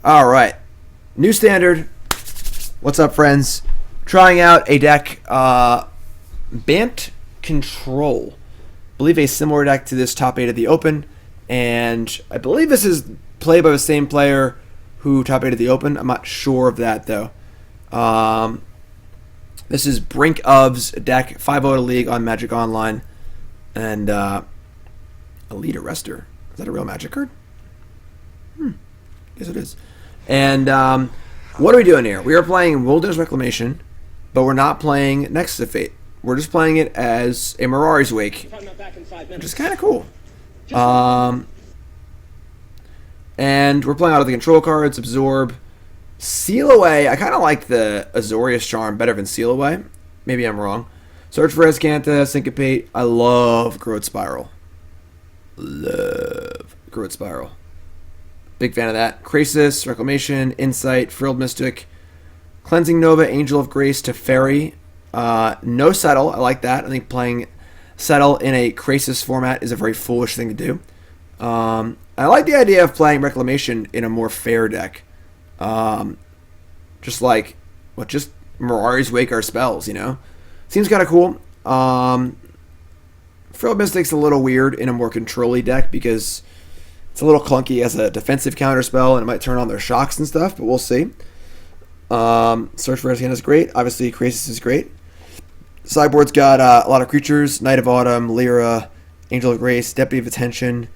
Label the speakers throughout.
Speaker 1: All right, new standard. What's up, friends? Trying out a deck, Bant Control. I believe a similar deck to this top 8 of the Open, and I believe this is played by the same player who top 8 of the Open. I'm not sure of that though. This is BrinkOf's deck, 5-0 league on Magic Online, and Elite Arrestor. Is that a real Magic card? Yes, it is. And what are we doing here? We are playing Wilderness Reclamation, but we're not playing Nexus of Fate. We're just playing it as a Mirari's Wake, which is kind of cool. And we're playing out of the control cards, Absorb, Seal Away. I kind of like the Azorius Charm better than Seal Away. Maybe I'm wrong. Search for Azcanta, Syncopate. I love Growth Spiral. Love Growth Spiral. Big fan of that. Krasis, Reclamation, Insight, Frilled Mystic, Cleansing Nova, Angel of Grace, Teferi. No Settle. I like that. I think playing Settle in a Krasis format is a very foolish thing to do. I like the idea of playing Reclamation in a more fair deck. Just Mirari's Wake our spells, you know? Seems kind of cool. Frilled Mystic's a little weird in a more control-y deck because it's a little clunky as a defensive counter spell, and it might turn on their shocks and stuff, but we'll see. Search for Azcanta is great. Obviously, Krasis is great. Sideboard's got a lot of creatures. Knight of Autumn, Lyra, Angel of Grace, Deputy of Detention,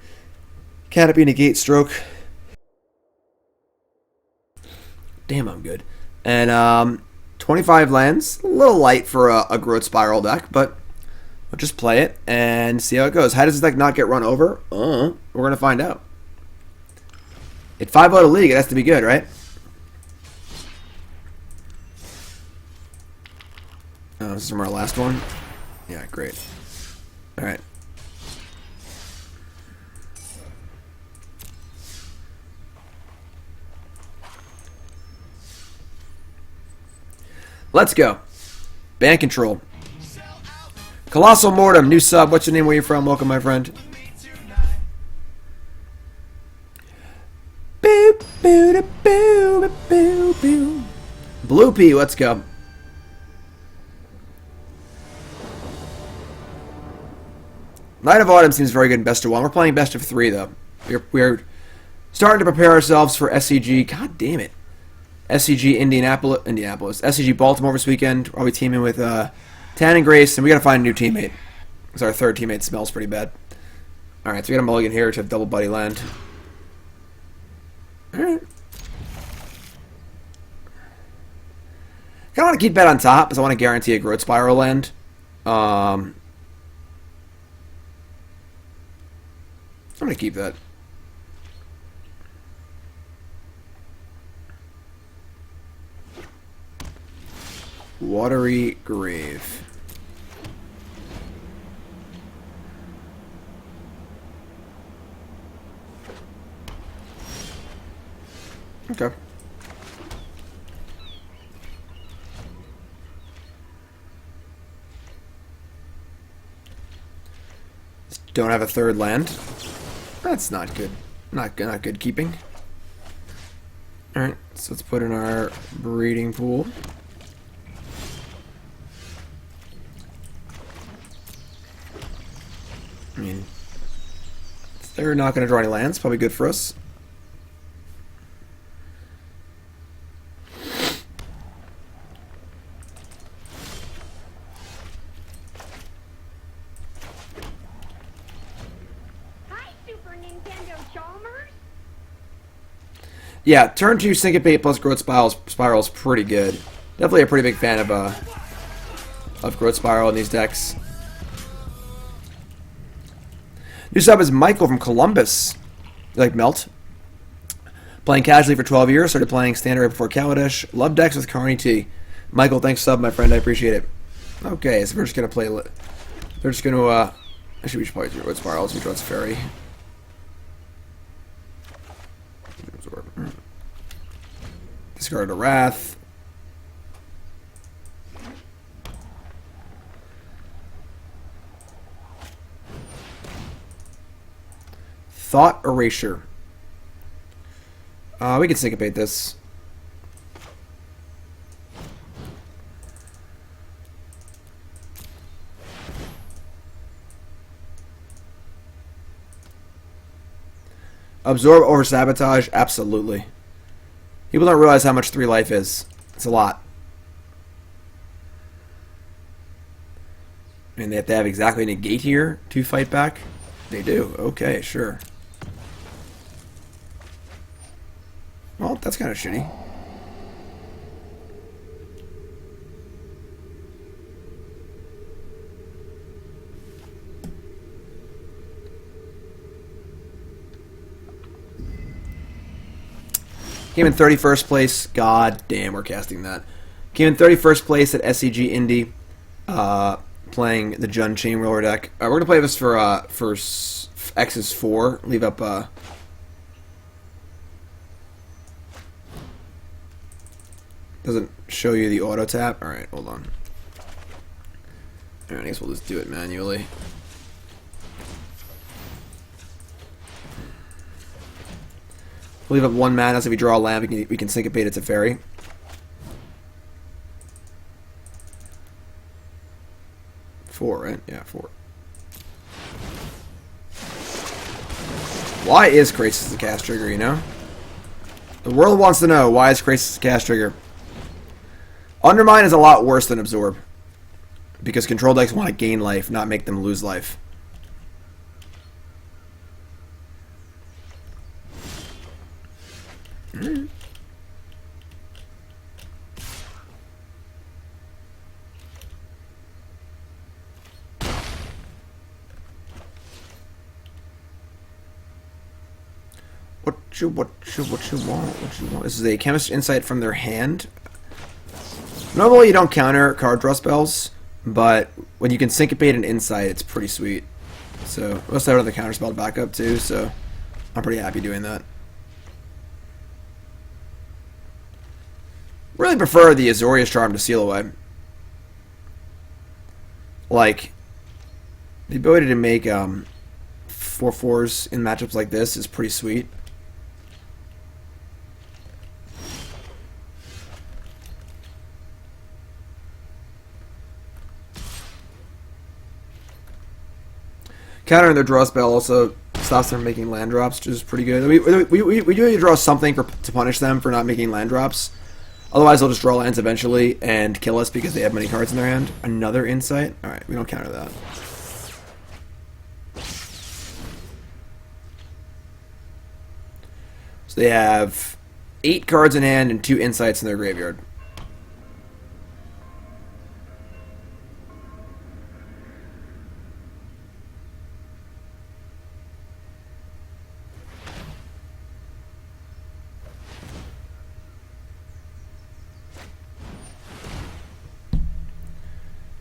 Speaker 1: Canopy, Negate, Stroke. Damn, I'm good. And 25 lands. A little light for a Growth Spiral deck, but we'll just play it and see how it goes. How does this deck not get run over? We're going to find out. At 5-0 league, it has to be good, right? This is from our last one. Yeah, great. All right. Let's go. Band Control. Colossal Mortem, new sub. What's your name? Where you from? Welcome, my friend. Blue P, let's go. Knight of Autumn seems very good in best of 1. We're playing best of 3 though. We're starting to prepare ourselves for SCG. God damn it. SCG Indianapolis. SCG Baltimore this weekend. I'll be teaming with Tan and Grace, and we gotta find a new teammate. Because our third teammate smells pretty bad. Alright, so we got a mulligan here to have double buddy land. Alright. Kinda want to keep that on top, because I want to guarantee a Growth Spiral land. I'm gonna keep that. Watery Grave. Okay. Don't have a third land. That's not good. Not good keeping. Alright, so let's put in our breeding pool. I mean, they're not going to draw any lands. Probably good for us.
Speaker 2: Hi, Super Nintendo Chalmers.
Speaker 1: Yeah, turn 2 Syncopate plus Growth Spiral is pretty good. Definitely a pretty big fan of Growth Spiral in these decks. New sub is Michael from Columbus. You like Melt? Playing casually for 12 years. Started playing standard right before Kaladesh. Love decks with Carney T. Michael, thanks sub, my friend. I appreciate it. Okay, so we're just going to play... They're just going to... Actually, we should probably do Growth Spirals. We draw Teferi. Discard a Wrath. Thought Erasure. We can syncopate this. Absorb over sabotage? Absolutely. People don't realize how much 3 life is. It's a lot. And they have to have exactly negate here to fight back? They do. Okay, sure. Well, that's kind of shitty. Came in 31st place. God damn, we're casting that. Came in 31st place at SCG Indy, playing the Jun Chain Roller deck. We're gonna play this for X's 4. Leave up. Doesn't show you the auto tap. All right, hold on. All right, I guess we'll just do it manually. We'll leave up 1 mana, so if we draw a land, we can syncopate it to Teferi. Four, right? Yeah, 4. Why is Krasis the cast trigger, you know? The world wants to know, why is Krasis the cast trigger? Undermine is a lot worse than Absorb. Because control decks want to gain life, not make them lose life. What you want? This is a Chemist Insight from their hand. Normally you don't counter card draw spells, but when you can syncopate an Insight, it's pretty sweet. So, we also have another counter spell backup too, so I'm pretty happy doing that. Really prefer the Azorius Charm to Seal Away. Like, the ability to make 4/4s in matchups like this is pretty sweet. Countering their draw spell also stops them from making land drops, which is pretty good. We do need to draw something to punish them for not making land drops. Otherwise, they'll just draw lands eventually and kill us because they have many cards in their hand. Another Insight? Alright, we don't counter that. So they have 8 cards in hand and 2 Insights in their graveyard.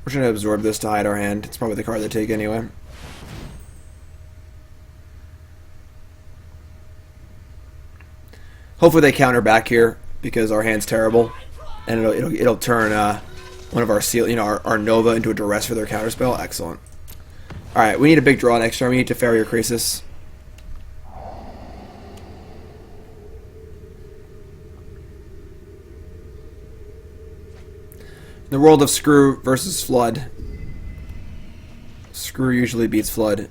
Speaker 1: We're trying to absorb this to hide our hand. It's probably the card they take anyway. Hopefully they counter back here because our hand's terrible, and it'll turn one of our seal, our Nova into a duress for their counterspell. Excellent. All right, we need a big draw next turn. We need Teferi or Krasis. In the world of Screw versus Flood, Screw usually beats Flood.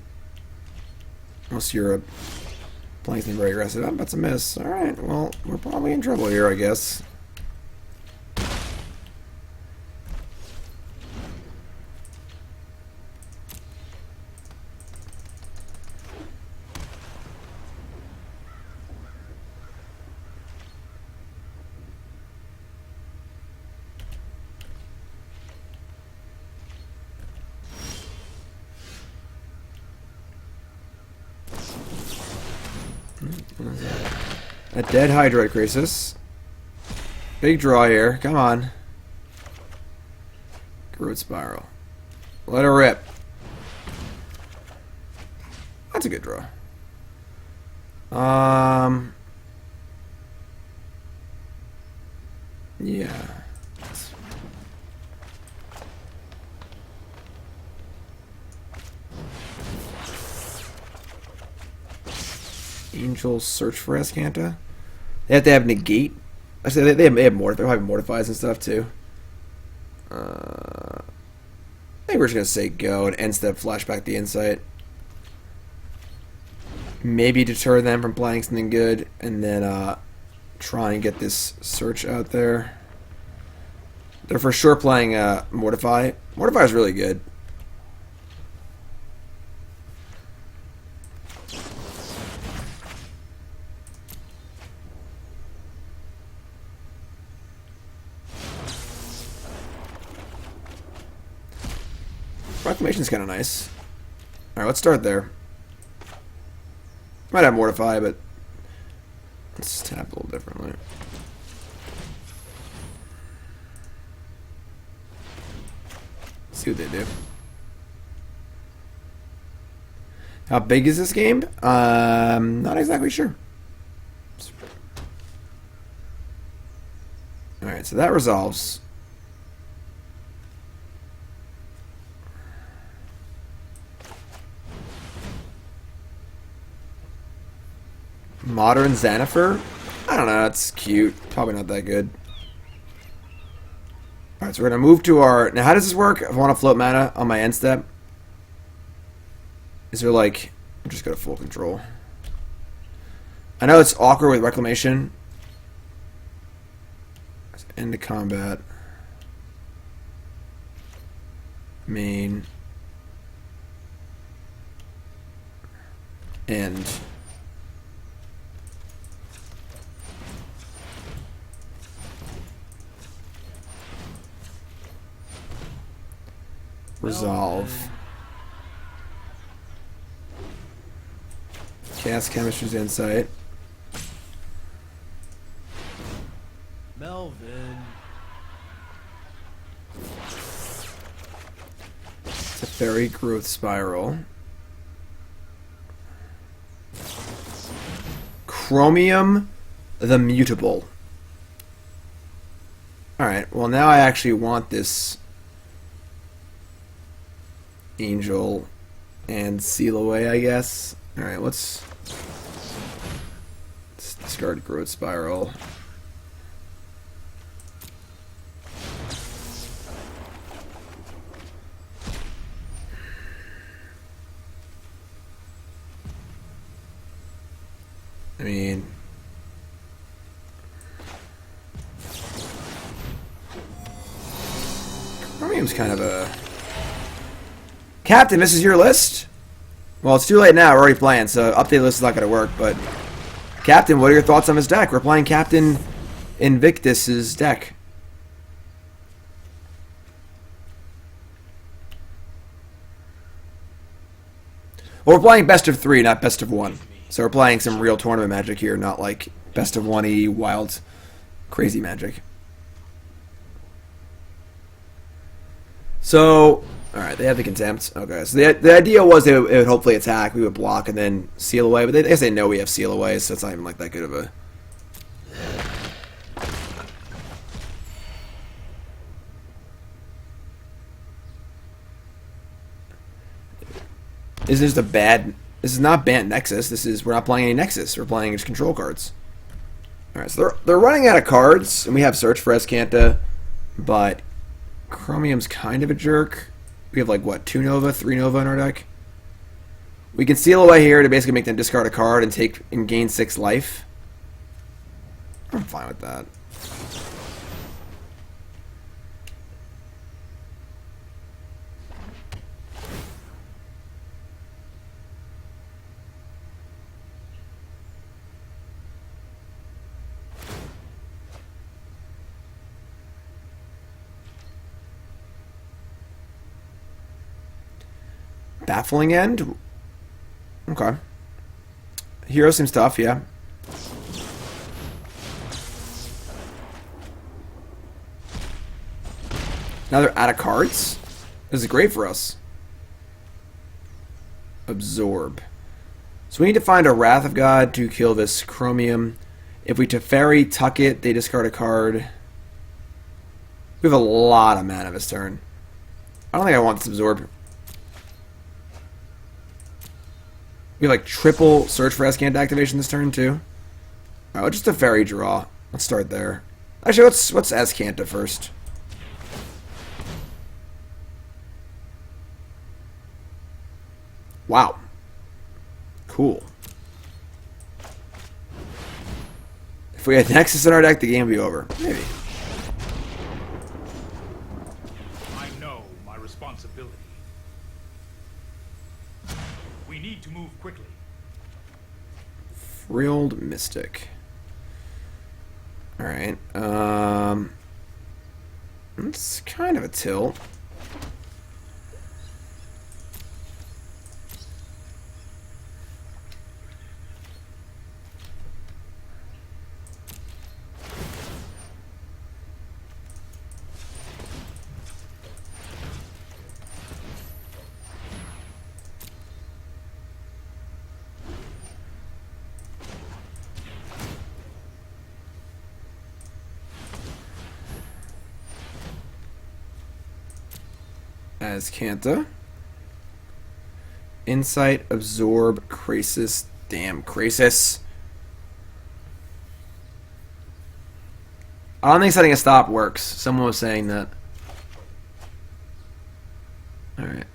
Speaker 1: Unless you're playing something very aggressive. Oh, that's a miss. Alright, well, we're probably in trouble here, I guess. A dead Hydroid Krasis. Big draw here. Come on. Root Spiral. Let her rip. That's a good draw. Yeah. Angel Search for Azcanta. They have to have Negate. Actually, they have Mortifies and stuff too. I think we're just going to say go and end step flashback the Insight. Maybe deter them from playing something good, and then try and get this search out there. They're for sure playing Mortify. Mortify is really good. Reclamation's kind of nice. Alright, let's start there. Might have Mortify, but let's tap a little differently. See what they do. How big is this game? Not exactly sure. Alright, so that resolves. Modern Xanafer? I don't know, it's cute. Probably not that good. Alright, so we're going to move to our... Now, how does this work? If I want to float mana on my end step, is there like... I'm just going to full control. I know it's awkward with Reclamation. End of combat. Main. End. Resolve. Cast Chemister's Insight.
Speaker 3: Melvin.
Speaker 1: Teferi Growth Spiral. Chromium the Mutable. Alright, well now I actually want this Angel and Seal Away, I guess. Alright, let's discard Growth Spiral. I mean, Chromium's kind of a... Captain, this is your list? Well, it's too late now. We're already playing, so update list is not going to work. But Captain, what are your thoughts on this deck? We're playing Captain Invictus's deck. Well, we're playing best of 3, not best of 1. So we're playing some real tournament magic here, not like best of 1-y, wild, crazy magic. So... Alright, they have the Contempt. Okay, so the idea was it would hopefully attack, we would block, and then Seal Away. But I guess they know we have Seal Away, so it's not even like that good of a... This is just a bad... This is not Bant Nexus. This is... We're not playing any Nexus. We're playing just control cards. Alright, so they're running out of cards, and we have Search for Azcanta, but Chromium's kind of a jerk. We have, like, what, 2 Nova, 3 Nova in our deck? We can Seal Away here to basically make them discard a card and gain 6 life. I'm fine with that. Baffling End? Okay. Hero seems tough, yeah. Now they're out of cards? This is great for us. Absorb. So we need to find a Wrath of God to kill this Chromium. If we Teferi tuck it, they discard a card. We have a lot of mana this turn. I don't think I want this Absorb. We have like triple Search for Azcanta activation this turn too. Oh, just a Teferi draw. Let's start there. Actually, let's Azcanta first. Wow. Cool. If we had Nexus in our deck, the game would be over. Maybe.
Speaker 3: I know my responsibility. We need to move quickly.
Speaker 1: Frilled Mystic. Alright. It's kind of a tilt. Azcanta. Insight, Absorb, Krasis. Damn, Krasis. I don't think setting a stop works. Someone was saying that. Alright.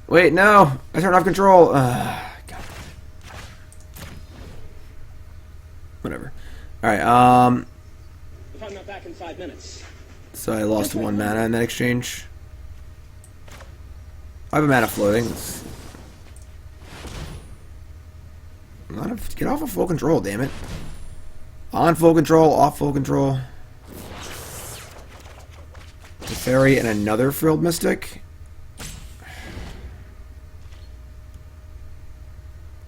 Speaker 1: Wait, no! I turned off control! God. Whatever. Alright,
Speaker 4: If I'm not back in 5 minutes.
Speaker 1: so I lost 1 mana in that exchange. I have a mana floating. Get off of full control, damn it. On full control, off full control. Teferi and another Frilled Mystic.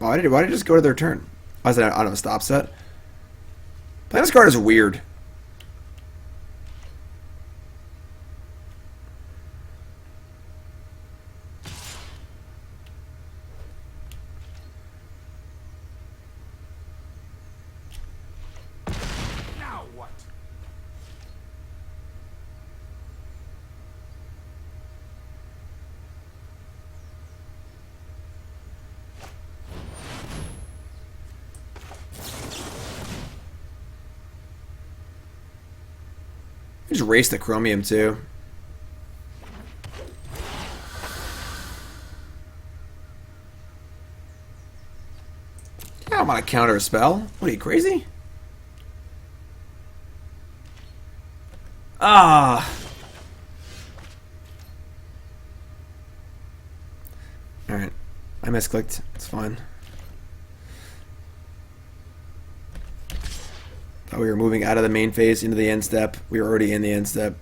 Speaker 1: Why did it just go to their turn? Why is that out of a stop set? Playing this card is weird.
Speaker 3: Now what?
Speaker 1: Just race the Chromium too. I don't want to counter a spell. What are you, crazy? Ah. Alright. I misclicked. It's fine. Thought we were moving out of the main phase into the end step. We were already in the end step.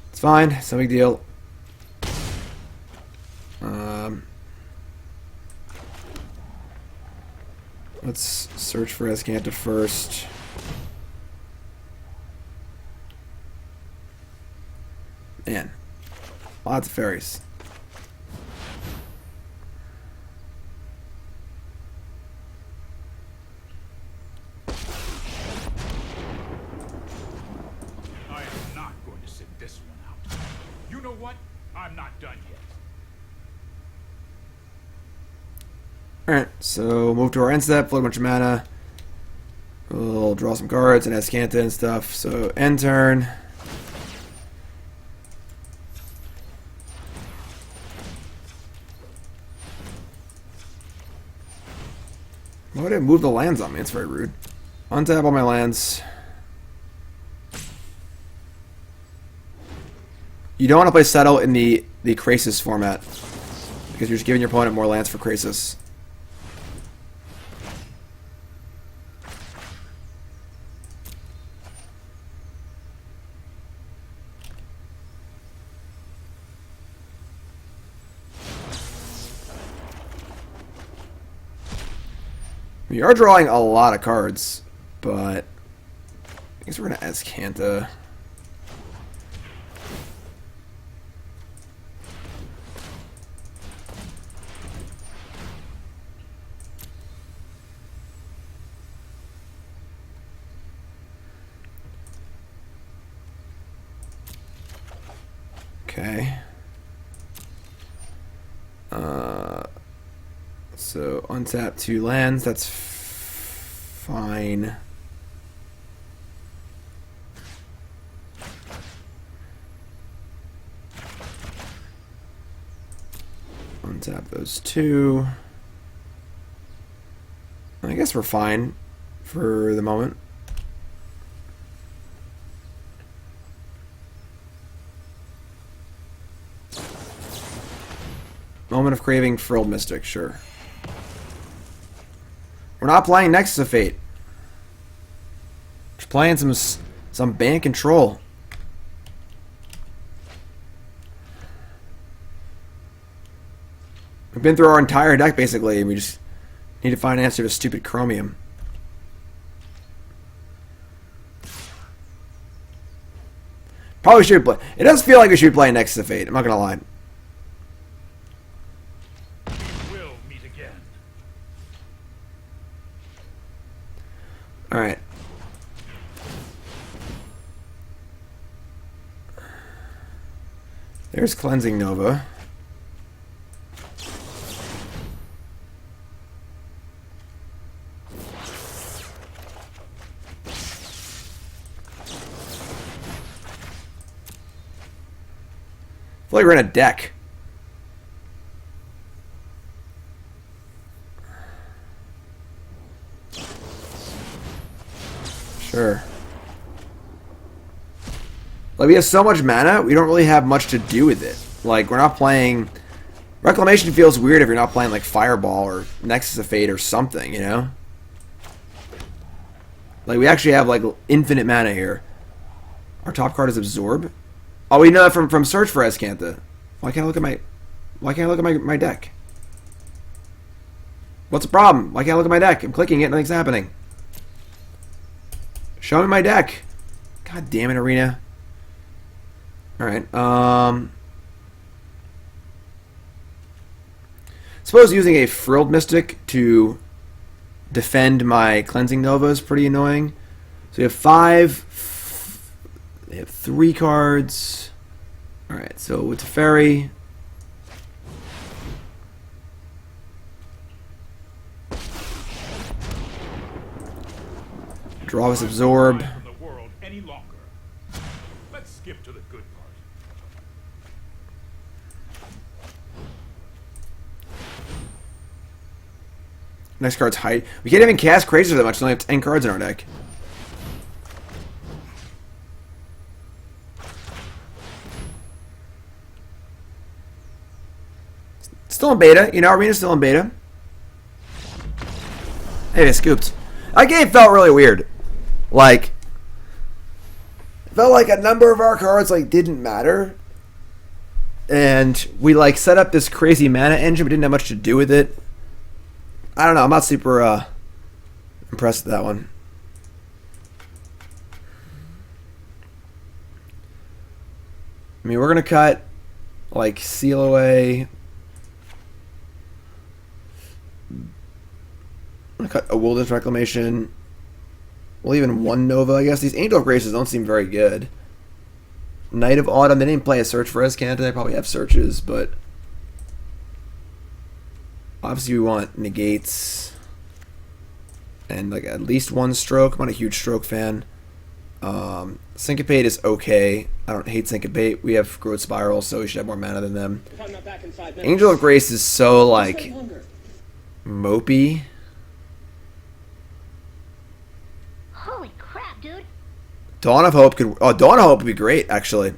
Speaker 1: It's fine. It's no big deal. Let's search for Azcanta first. Man. Lots of fairies.
Speaker 3: I am not going to sit this one out. You know what? I'm not done yet.
Speaker 1: Alright, so move to our end step, float a bunch of mana. We'll draw some cards and Azcanta and stuff. So end turn. Why would it move the lands on me? It's very rude. Untap all my lands. You don't want to play Settle in the Krasis format, because you're just giving your opponent more lands for Krasis. We are drawing a lot of cards, but I guess we're going to Azcanta. Okay. So untap 2 lands. That's fine. Untap those two. I guess we're fine for the moment. Moment of Craving, Frilled Mystic, sure. We're not playing Nexus of Fate. Just playing some Bant control. We've been through our entire deck basically, and we just need to find an answer to stupid Chromium. Probably should play. It does feel like we should play Nexus of Fate. I'm not gonna lie.
Speaker 3: We'll meet again.
Speaker 1: All right. There's Cleansing Nova. I feel like we're in a deck. Sure. Like, we have so much mana, we don't really have much to do with it. Like, we're not playing... Reclamation feels weird if you're not playing, like, Fireball or Nexus of Fate or something, you know? Like, we actually have, like, infinite mana here. Our top card is Absorb. Oh, we know that from Search for Azcanta. Why can't I look at my deck? What's the problem? Why can't I look at my deck? I'm clicking it, nothing's happening. Show me my deck. God damn it, Arena. Alright, suppose using a Frilled Mystic to defend my Cleansing Nova is pretty annoying. So we have 5... They have 3 cards. Alright, so with Teferi. Draw this Absorb.
Speaker 3: From the world any longer. Let's skip to the good part.
Speaker 1: Next card's Height. We can't even cast Krasis that much, we only have 10 cards in our deck. Still in beta, you know, Arena's still in beta. Hey, I scooped. That game felt really weird. Like, it felt like a number of our cards, like, didn't matter. And we, like, set up this crazy mana engine, but didn't have much to do with it. I don't know, I'm not super, impressed with that one. I mean, we're gonna cut, like, Seal Away... I'm gonna cut a Wilderness Reclamation. Well, even one Nova, I guess. These Angel Graces don't seem very good. Night of Autumn, they didn't play a Search for Azcanta. They probably have searches, but... Obviously, we want Negates. And, like, at least one Stroke. I'm not a huge Stroke fan. Syncopate is okay. I don't hate Syncopate. We have Growth Spiral, so we should have more mana than them.
Speaker 4: If I'm not back in 5 minutes,
Speaker 1: Angel of Grace is so,
Speaker 4: stay
Speaker 1: like,
Speaker 4: longer.
Speaker 1: mopey.
Speaker 2: Holy crap, dude.
Speaker 1: Dawn of Hope could... Oh, Dawn of Hope would be great, actually.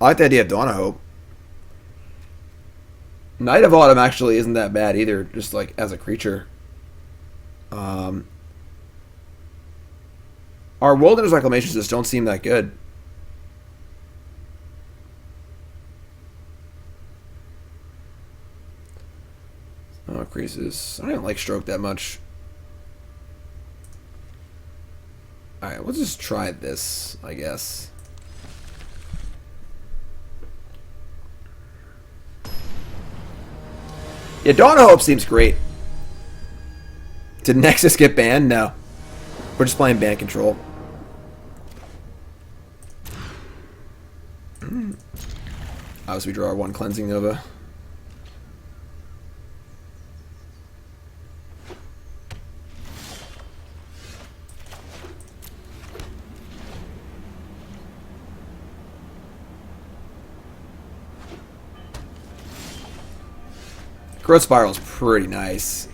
Speaker 1: I like the idea of Dawn of Hope. Night of Autumn actually isn't that bad either, just like as a creature. Our Wilderness Reclamations just don't seem that good. Oh, Krasis. I don't like Stroke that much. Alright, we'll just try this, I guess. Yeah, Dawn of Hope seems great. Did Nexus get banned? No. We're just playing ban control. Obviously, we draw our one Cleansing Nova. Growth Spiral is pretty nice.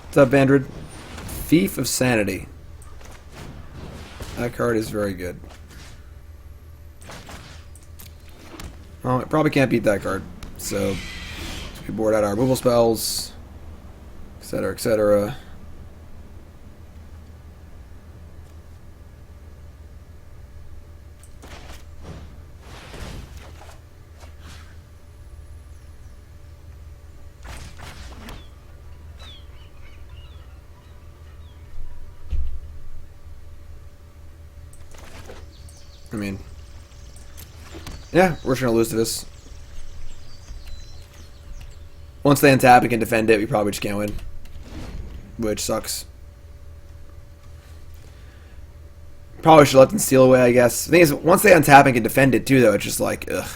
Speaker 1: What's up, Vandred? Thief of Sanity. That card is very good. Well, it probably can't beat that card. So, we board out our removal spells, etc., etc. I mean, yeah, we're just going to lose to this. Once they untap and can defend it, we probably just can't win. Which sucks. Probably should let them steal away, I guess. The thing is, once they untap and can defend it too, though, it's just like, ugh.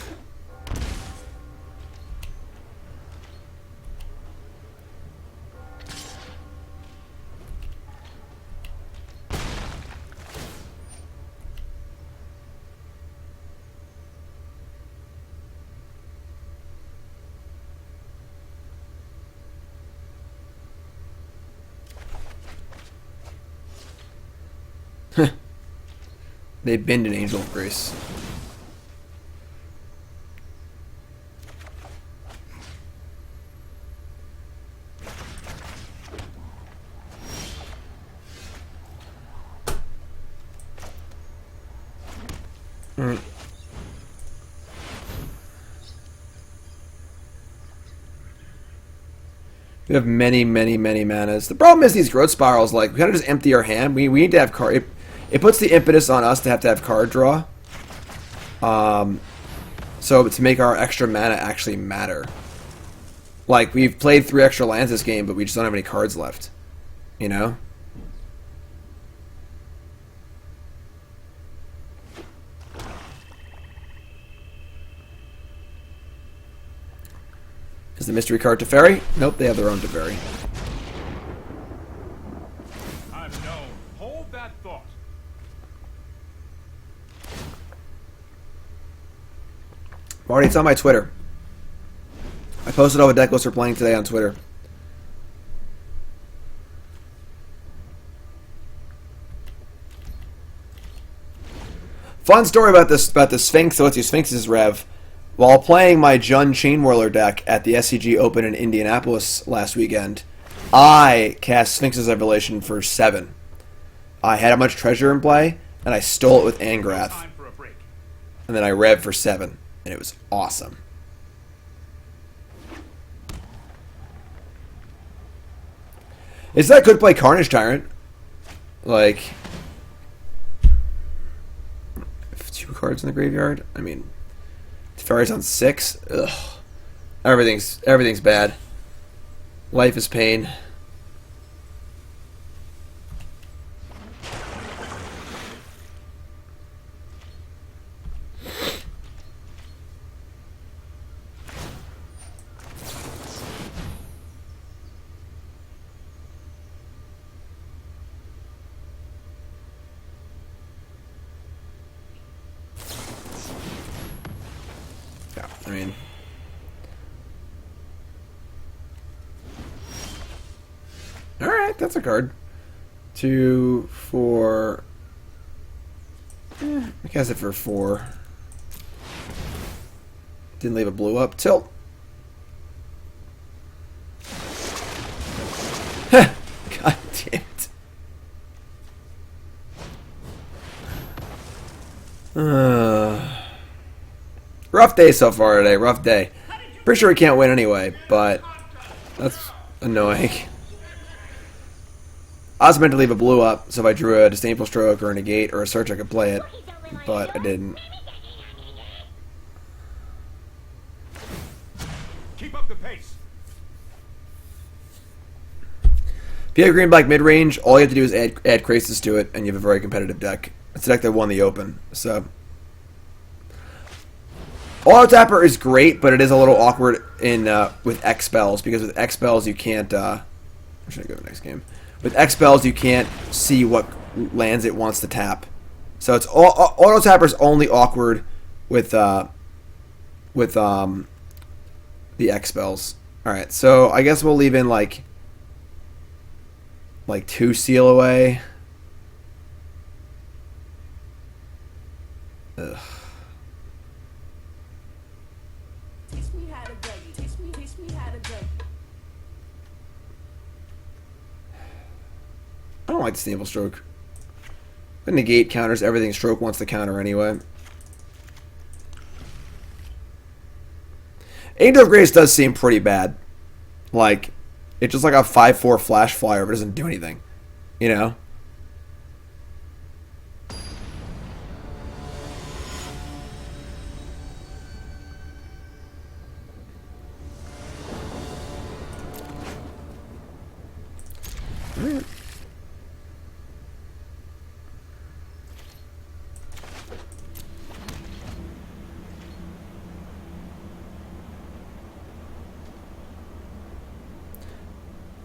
Speaker 1: They bend an Angel of Grace. Alright. We have many, many, many manas. The problem is these growth spirals, like, we kind of just empty our hand. We need to have card. It puts the impetus on us to have card draw. So to make our extra mana actually matter. Like, we've played 3 extra lands this game, but we just don't have any cards left. You know? Is the mystery card Teferi? Nope, they have their own Teferi.
Speaker 3: I'm known. Hold that thought.
Speaker 1: Marty, it's on my Twitter. I posted all the deck lists we're playing today on Twitter. Fun story about the Sphinx. So let's do Sphinx's Rev. While playing my Jund Chainwhirler deck at the SCG Open in Indianapolis last weekend, I cast Sphinx's Revelation for 7. I had a much treasure in play, and I stole it with Angrath.
Speaker 3: Time for a break.
Speaker 1: And then I rev for 7, and it was awesome. Is that could play Carnage Tyrant? Like, 2 cards in the graveyard? I mean, Teferi's on 6. Ugh. Everything's bad. Life is pain. I mean, all right, that's a card. 2, 4. I guess it for 4. Didn't leave a blue up. Tilt. God damn it. Rough day so far today. Rough day. Pretty sure we can't win anyway, but that's annoying. I was meant to leave a blue up, so if I drew a Disdainful Stroke or a Negate or a Search, I could play it, but I didn't.
Speaker 3: Keep up the pace.
Speaker 1: If you have green-black mid-range, all you have to do is add Krasis to it, and you have a very competitive deck. It's a deck that won the Open, so... Auto Tapper is great, but it is a little awkward in with X spells, because with X spells you can't... I'm trying to go to the next game. With X spells you can't see what lands it wants to tap. So it's auto tapper's only awkward with the X spells. All right, so I guess we'll leave in like 2 seal away. Ugh.
Speaker 5: Teach me how to buggy. Teach me how to buggy.
Speaker 1: I don't like Disdainful Stroke. The Negate counters everything Stroke wants to counter anyway. Angel of Grace does seem pretty bad. Like, it's just like a 5/4 flash flyer, but it doesn't do anything. You know? Alright.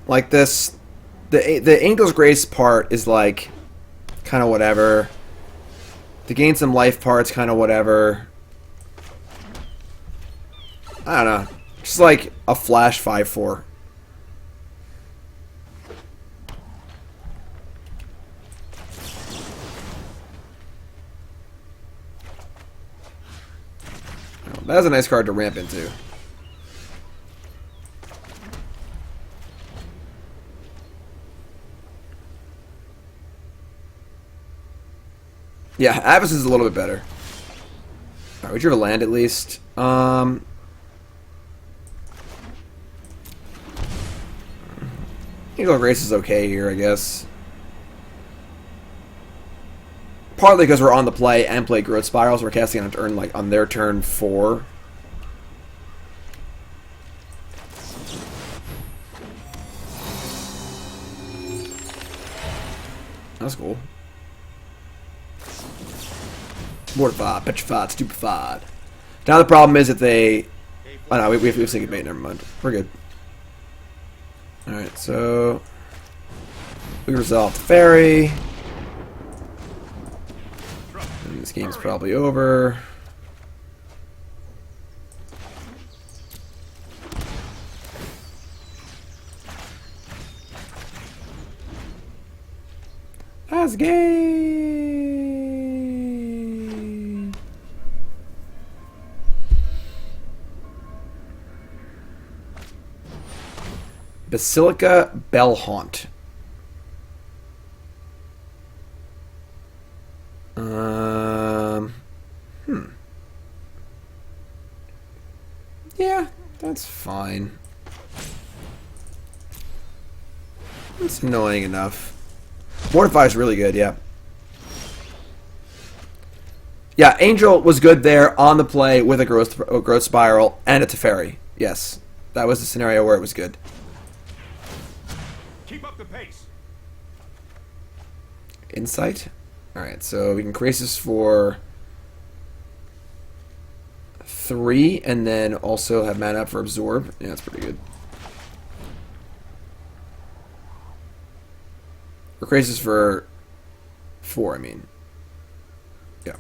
Speaker 1: Like this, the Angel's Grace part is like kind of whatever. The gain some life part's kind of whatever. I don't know. Just like a flash 5/4. That's a nice card to ramp into. Yeah, Abyss is a little bit better. Alright, we drew a land at least. Angel of Grace is okay here, I guess. Partly because we're on the play and play Growth Spirals, we're casting on turn like on their turn 4. That's cool. Mortified, petrified, stupefied. Now the problem is that they... Oh no, we have Syncopate, never mind. We're good. Alright, so... we resolve Teferi. And this game's probably over. Azcanta! Basilica Bellhaunt. Yeah, that's fine. It's annoying enough. Mortify is really good, yeah. Yeah, Angel was good there on the play with a growth spiral and a Teferi. Yes, that was the scenario where it was good.
Speaker 3: Keep up the pace.
Speaker 1: Insight. Alright, so we can Krasis for 3 and then also have mana up for Absorb. Yeah, that's pretty good. Or Krasis for 4, I mean. Yeah.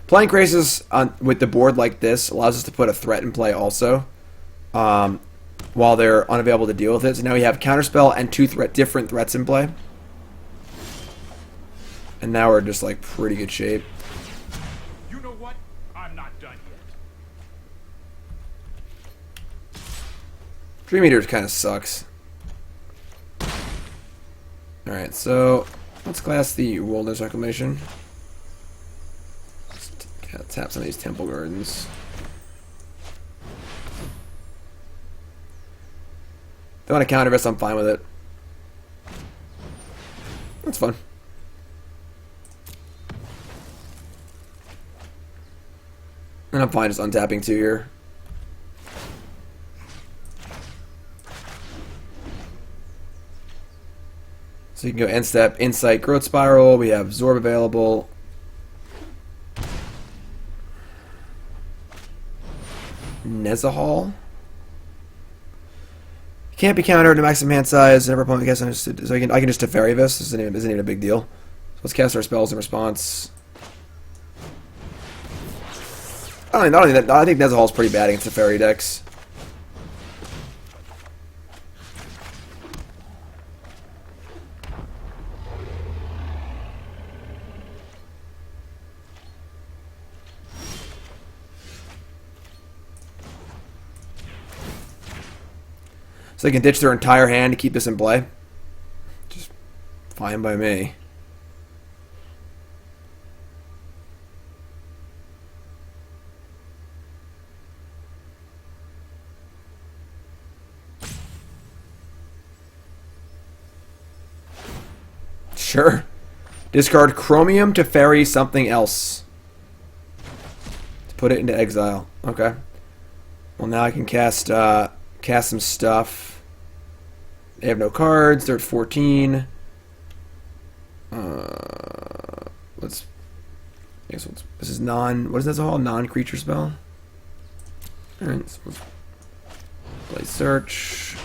Speaker 1: Playing Krasis with the board like this allows us to put a threat in play also, while they're unavailable to deal with it. So now we have Counterspell and 2 different threats in play. And now we're just like pretty good shape.
Speaker 3: You know what? I'm not done yet.
Speaker 1: Dream Eater kind of sucks. Alright, so let's class the Wilderness Reclamation. Let's tap some of these Temple Gardens. If they want to counter us, I'm fine with it. That's fun. And I'm fine just untapping 2 here. So you can go end step, Insight, Growth Spiral. We have Absorb available. Nezahal. Can't be countered to maximum hand size. Never opponent gets understood. So I can just Teferi this. This isn't even a big deal. So let's cast our spells in response. I think Nezahal's pretty bad against Teferi decks. So they can ditch their entire hand to keep this in play. Just fine by me. Sure. Discard Chromium to ferry something else. To put it into exile. Okay. Well, now I can cast some stuff. They have no cards. They're at 14. This is what is this all? Non-creature spell? Alright, so let's play search.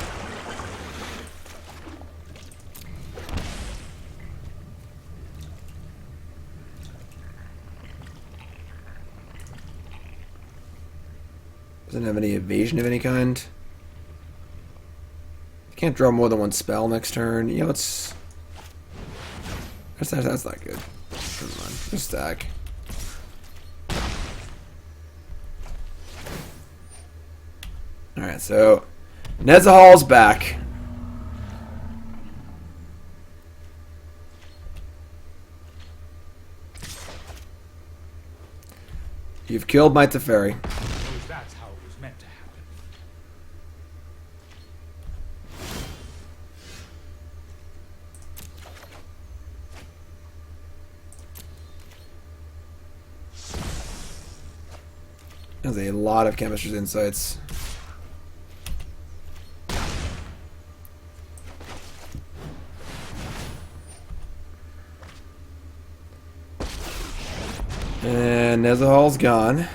Speaker 1: Doesn't have any evasion of any kind. Can't draw more than one spell next turn. Yeah, that's not good. Never mind. Just stack. Alright, so Nezahal's back. You've killed my Teferi.
Speaker 3: That's how it was meant to happen.
Speaker 1: There's a lot of Chemister's insights. And Nezahal's gone.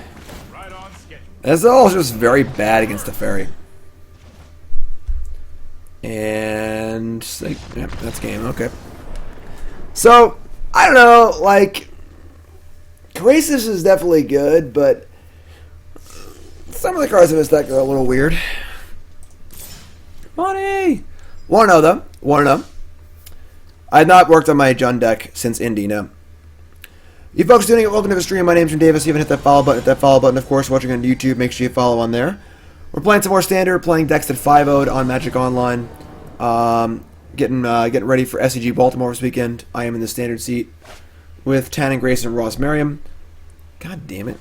Speaker 3: Right on schedule.
Speaker 1: Nezahal's just very bad against Teferi. And yeah, that's game. Okay. So I don't know. Like, Krasis is definitely good, but some of the cards in this deck are a little weird. Money! 1-0 though. 1-0. I have not worked on my Jund deck since Indy, no. You folks doing it, welcome to the stream. My name's Jim Davis. You haven't hit that follow button. Hit that follow button, of course, watching on YouTube. Make sure you follow on there. We're playing some more standard, playing decks that 5-0'd on Magic Online. Getting ready for SCG Baltimore this weekend. I am in the standard seat with Tannen Grace and Ross Merriam. God damn it.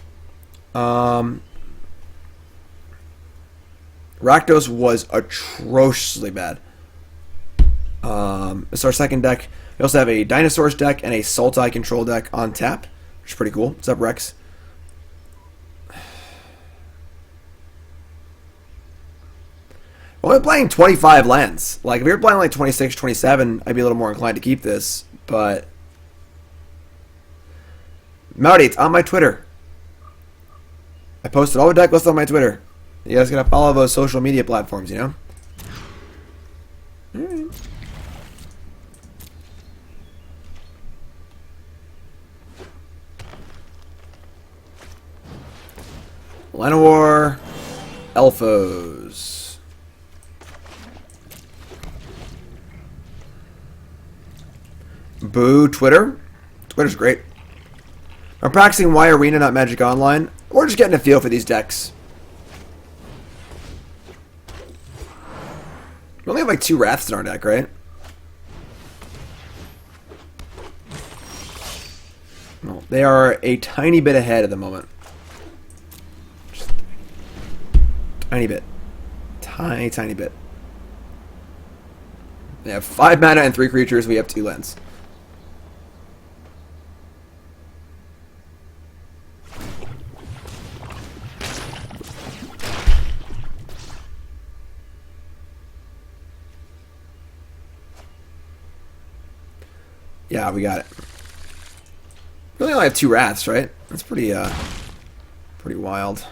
Speaker 1: Rakdos was atrociously bad. It's our second deck. We also have a Dinosaurs deck and a Sultai control deck on tap, which is pretty cool. What's up, Rex? We're only playing 25 lands. Like, if we were playing like 26, 27, I'd be a little more inclined to keep this, but Mowdy, it's on my Twitter. I posted all the deck lists on my Twitter. You guys gotta follow those social media platforms, you know? Alright. Llanowar, Elfos. Boo, Twitter. Twitter's great. I'm practicing Y Arena, not Magic Online. We're just getting a feel for these decks. We only have like 2 Wraths in our deck, right? Well, they are a tiny bit ahead at the moment. Just tiny bit. Tiny bit. They have 5 mana and 3 creatures. We have 2 lands. Yeah, we got it. We only have 2 Wraths, right? That's pretty wild.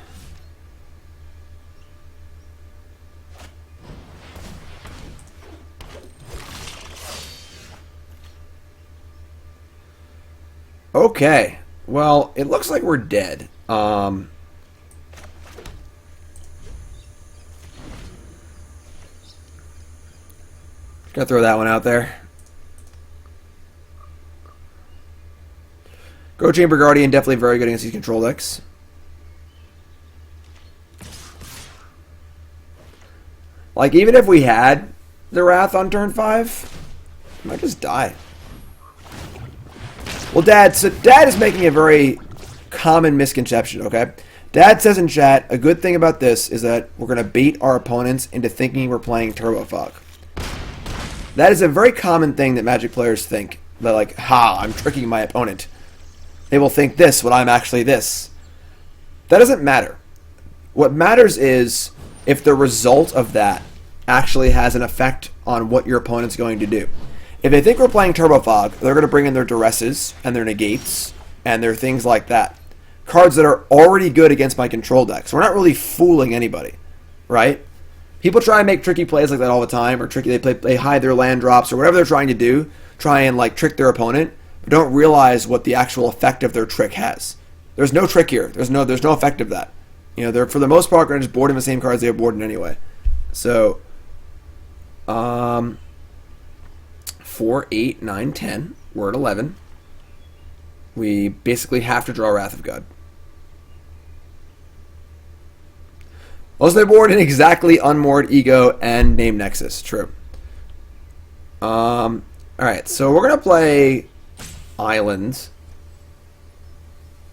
Speaker 1: Okay. Well, it looks like we're dead. Gotta throw that one out there. Go Chamber Guardian, definitely very good against these control decks. Like, even if we had the Wrath on turn 5, I might just die. Well, Dad is making a very common misconception, okay? Dad says in chat, a good thing about this is that we're going to bait our opponents into thinking we're playing Turbo Fog. That is a very common thing that Magic players think. They're like, ha, I'm tricking my opponent. They will think this when I'm actually this. That doesn't matter. What matters is if the result of that actually has an effect on what your opponent's going to do. If they think we're playing Turbo Fog, they're going to bring in their Duresses and their Negates and their things like that. Cards that are already good against my control decks. We're not really fooling anybody, right? People try and make tricky plays like that all the time, or they hide their land drops or whatever they're trying to do, try and like trick their opponent, but don't realize what the actual effect of their trick has. There's no trick here. There's no effect of that. You know, they're for the most part going to just board in the same cards they have boarded anyway. So, 4, 8, 9, 10. We're at 11. We basically have to draw Wrath of God. Also, they board in exactly Unmoored, Ego, and Name Nexus. True. Alright, so we're going to play Islands.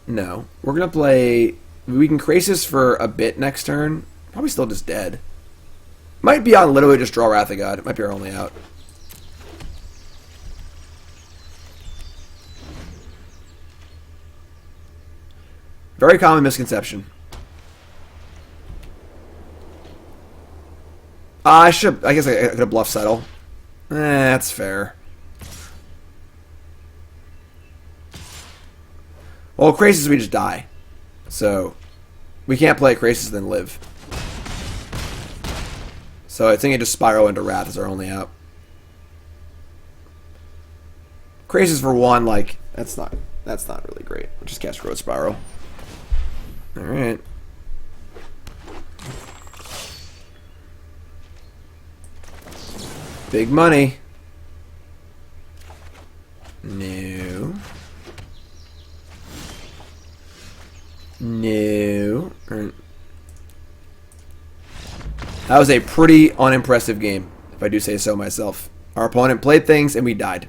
Speaker 1: No. We're going to play... We can Krasis for a bit next turn. Probably still just dead. Might be on literally just draw Wrath of God. It might be our only out. Very common misconception. I guess I could have bluffed Settle. That's fair. Well, Krasis, we just die. So, we can't play Krasis and then live. So I think I just spiral into Wrath as our only out. Krasis for 1, like, that's not really great. We'll just cast Growth Spiral. Alright. Big money. No. No. That was a pretty unimpressive game, if I do say so myself. Our opponent played things and we died.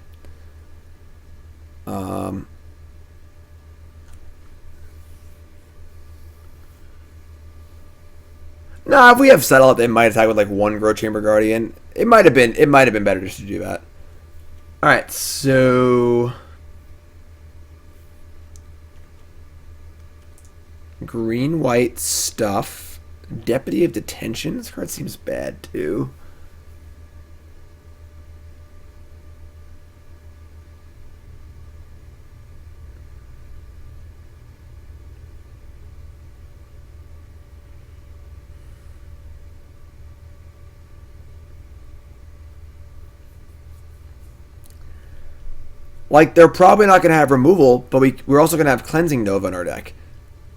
Speaker 1: Nah, if we have Settle, they might attack with like 1 Grow Chamber Guardian. It might have been better just to do that. Alright, so green white stuff. Deputy of Detention. This card seems bad too. Like, they're probably not going to have removal, but we're also going to have Cleansing Nova in our deck.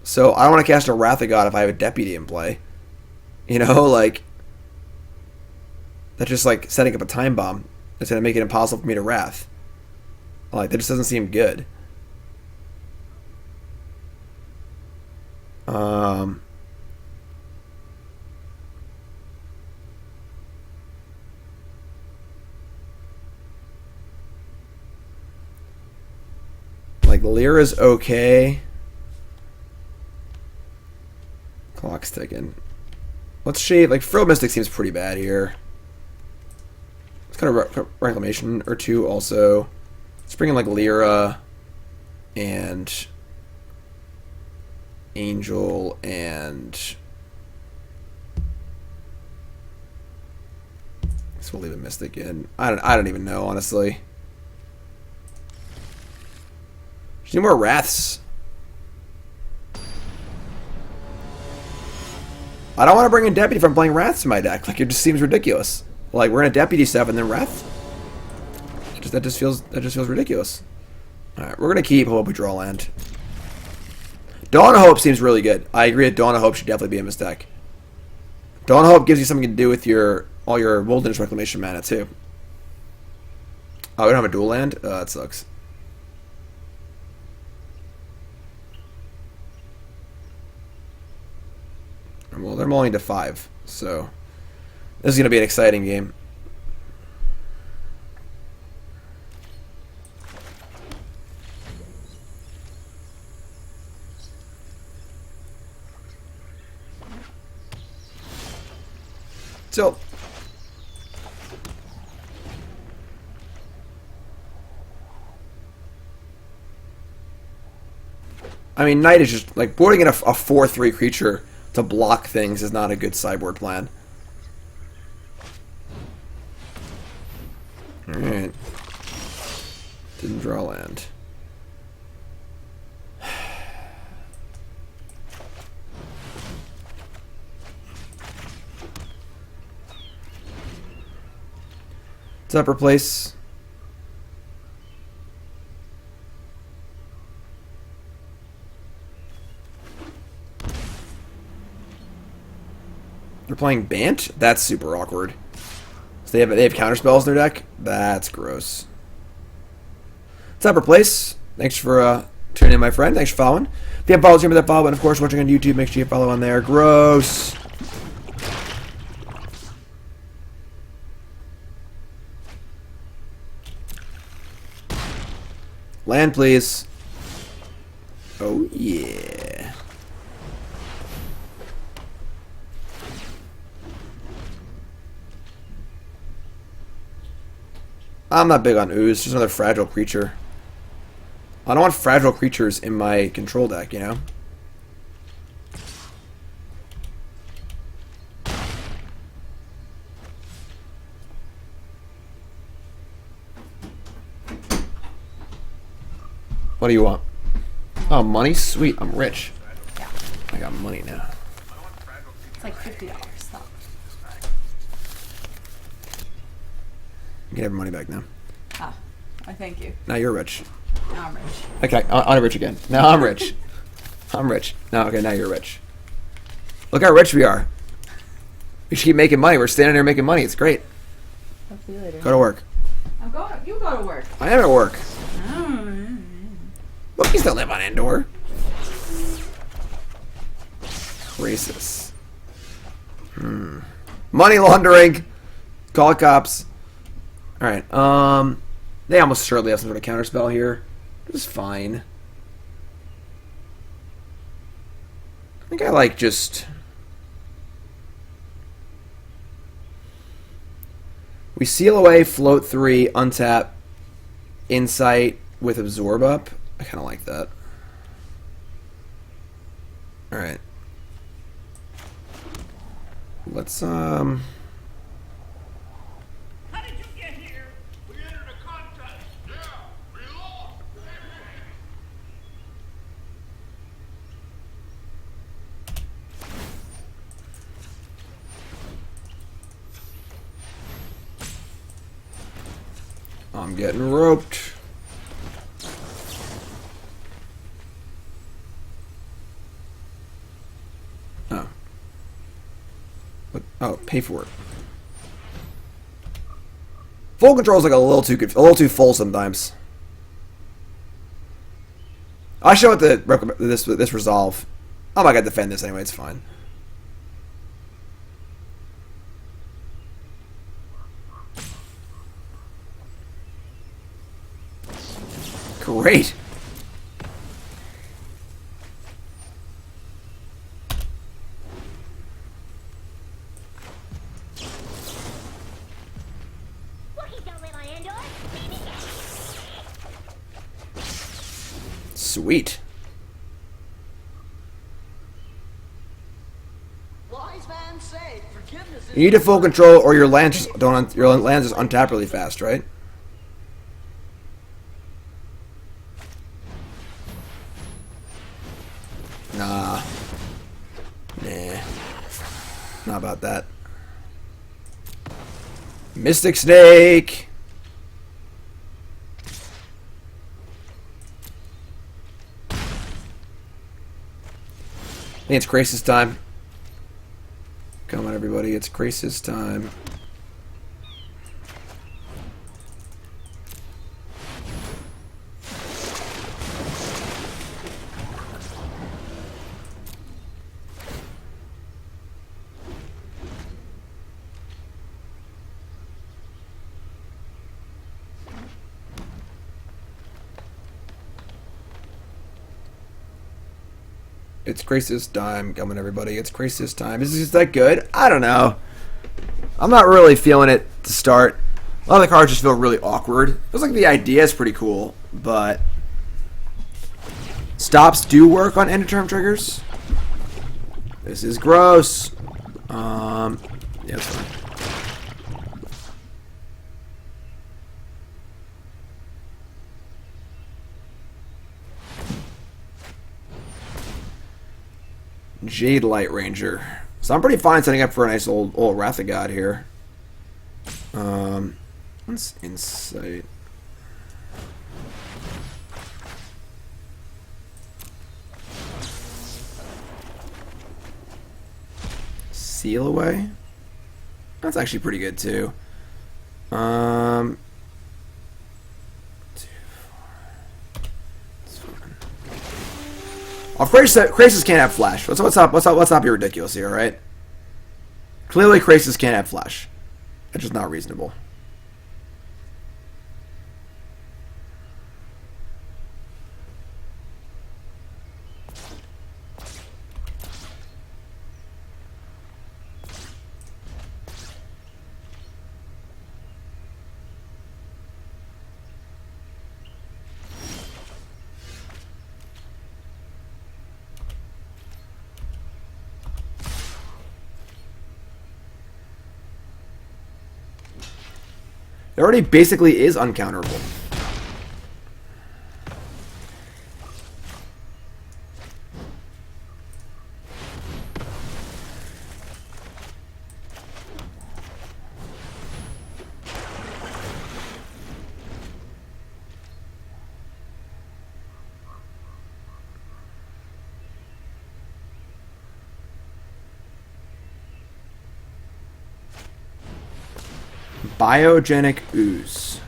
Speaker 1: So, I don't want to cast a Wrath of God if I have a Deputy in play. You know, like, that's just like setting up a time bomb. It's going to make it impossible for me to Wrath. Like, that just doesn't seem good. Like, Lyra's okay. Clock's ticking. Let's shave. Like, Frilled Mystic seems pretty bad here. Let's kind of Reclamation or 2 also. Let's bring in, like, Lyra and Angel and... I guess we'll leave a Mystic in. I don't even know, honestly. Need more Wraths. I don't want to bring in Deputy if I'm playing Wraths in my deck. Like, it just seems ridiculous. Like, we're in a Deputy stuff and then Wrath. That just feels ridiculous. Alright, we're gonna keep Hope we draw land. Dawn of Hope seems really good. I agree that Dawn of Hope should definitely be in this deck. Dawn of Hope gives you something to do with all your Wilderness Reclamation mana too. Oh, we don't have a dual land? That sucks. Well, they're mulling to 5, so this is going to be an exciting game. So, I mean, Knight is just, like, boarding in a 4/3 creature to block things is not a good sideboard plan. Alright. Didn't draw land. It's upper place. They're playing Bant? That's super awkward. So they have counter spells in their deck? That's gross. It's upper place. Thanks for tuning in, my friend. Thanks for following. If you haven't followed, remember that follow, and of course watching on YouTube, make sure you follow on there. Gross. Land, please. Oh yeah. I'm not big on ooze, just another fragile creature. I don't want fragile creatures in my control deck, you know? What do you want? Oh, money? Sweet, I'm rich.
Speaker 5: Yeah.
Speaker 1: I got money now.
Speaker 5: It's like $50. Stop.
Speaker 1: You can have your money back now.
Speaker 5: Ah, I thank you.
Speaker 1: Now you're rich.
Speaker 5: Now I'm rich.
Speaker 1: Okay, I'm rich again. Now I'm rich. I'm rich. Now, okay, now you're rich. Look how rich we are. We should keep making money. We're standing there making money. It's great.
Speaker 5: I'll see you later.
Speaker 1: Go to work.
Speaker 5: I'm going. You go to work.
Speaker 1: I am at work.
Speaker 5: Oh.
Speaker 1: Bookies don't live on Endor. Racist. Money laundering. Call cops. Alright, they almost surely have some sort of counterspell here. Which is fine. I think I like just... We seal away, float 3, untap, insight with absorb up. I kind of like that. Alright. Let's,
Speaker 3: How did you get here? We entered a contest. Yeah, we lost.
Speaker 1: I'm getting roped. Oh. What? Oh, pay for it. Full control is like a little too full sometimes. I show it this resolve. I'm not gonna defend this anyway. It's fine. Great.
Speaker 2: Wookiees don't live on Endor.
Speaker 1: Sweet.
Speaker 4: Wise man say, forgiveness is
Speaker 1: You need to full control, or your lands just untap really fast, right? Nah. Nah. Not about that. Mystic Snake! I think it's Krasis time. Come on, everybody. It's Krasis time. It's Krasis time. Come on, everybody. It's Krasis time. Is this that good? I don't know. I'm not really feeling it to start. A lot of the cards just feel really awkward. Feels like the idea is pretty cool, but stops do work on end of turn triggers. This is gross. Yeah, it's fine. Jade Light Ranger. So I'm pretty fine setting up for a nice old Wrath of God here. What's Insight? Seal Away? That's actually pretty good too. 2, 4. It's fine. Oh, Krasis can't have Flash. Let's not be ridiculous here, right? Clearly, Krasis can't have Flash. That's just not reasonable. It already basically is uncounterable. Biogenic Ooze.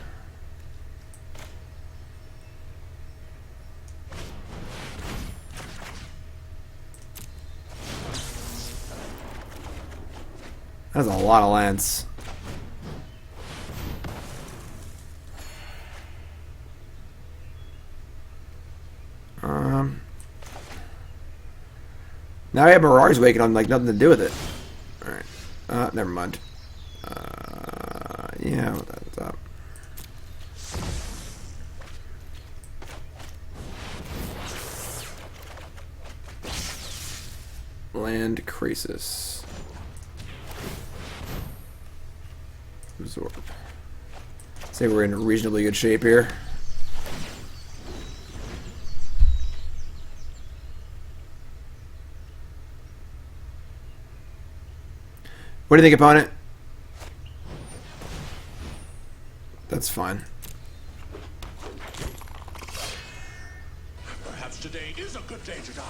Speaker 1: That's a lot of lands. Now I have Mirage Awaken on like nothing to do with it. Alright. Never mind. Yeah, that's up. Land Krasis. Absorb. Say we're in reasonably good shape here. What do you think, opponent? That's fine.
Speaker 3: Perhaps today is a good day to die.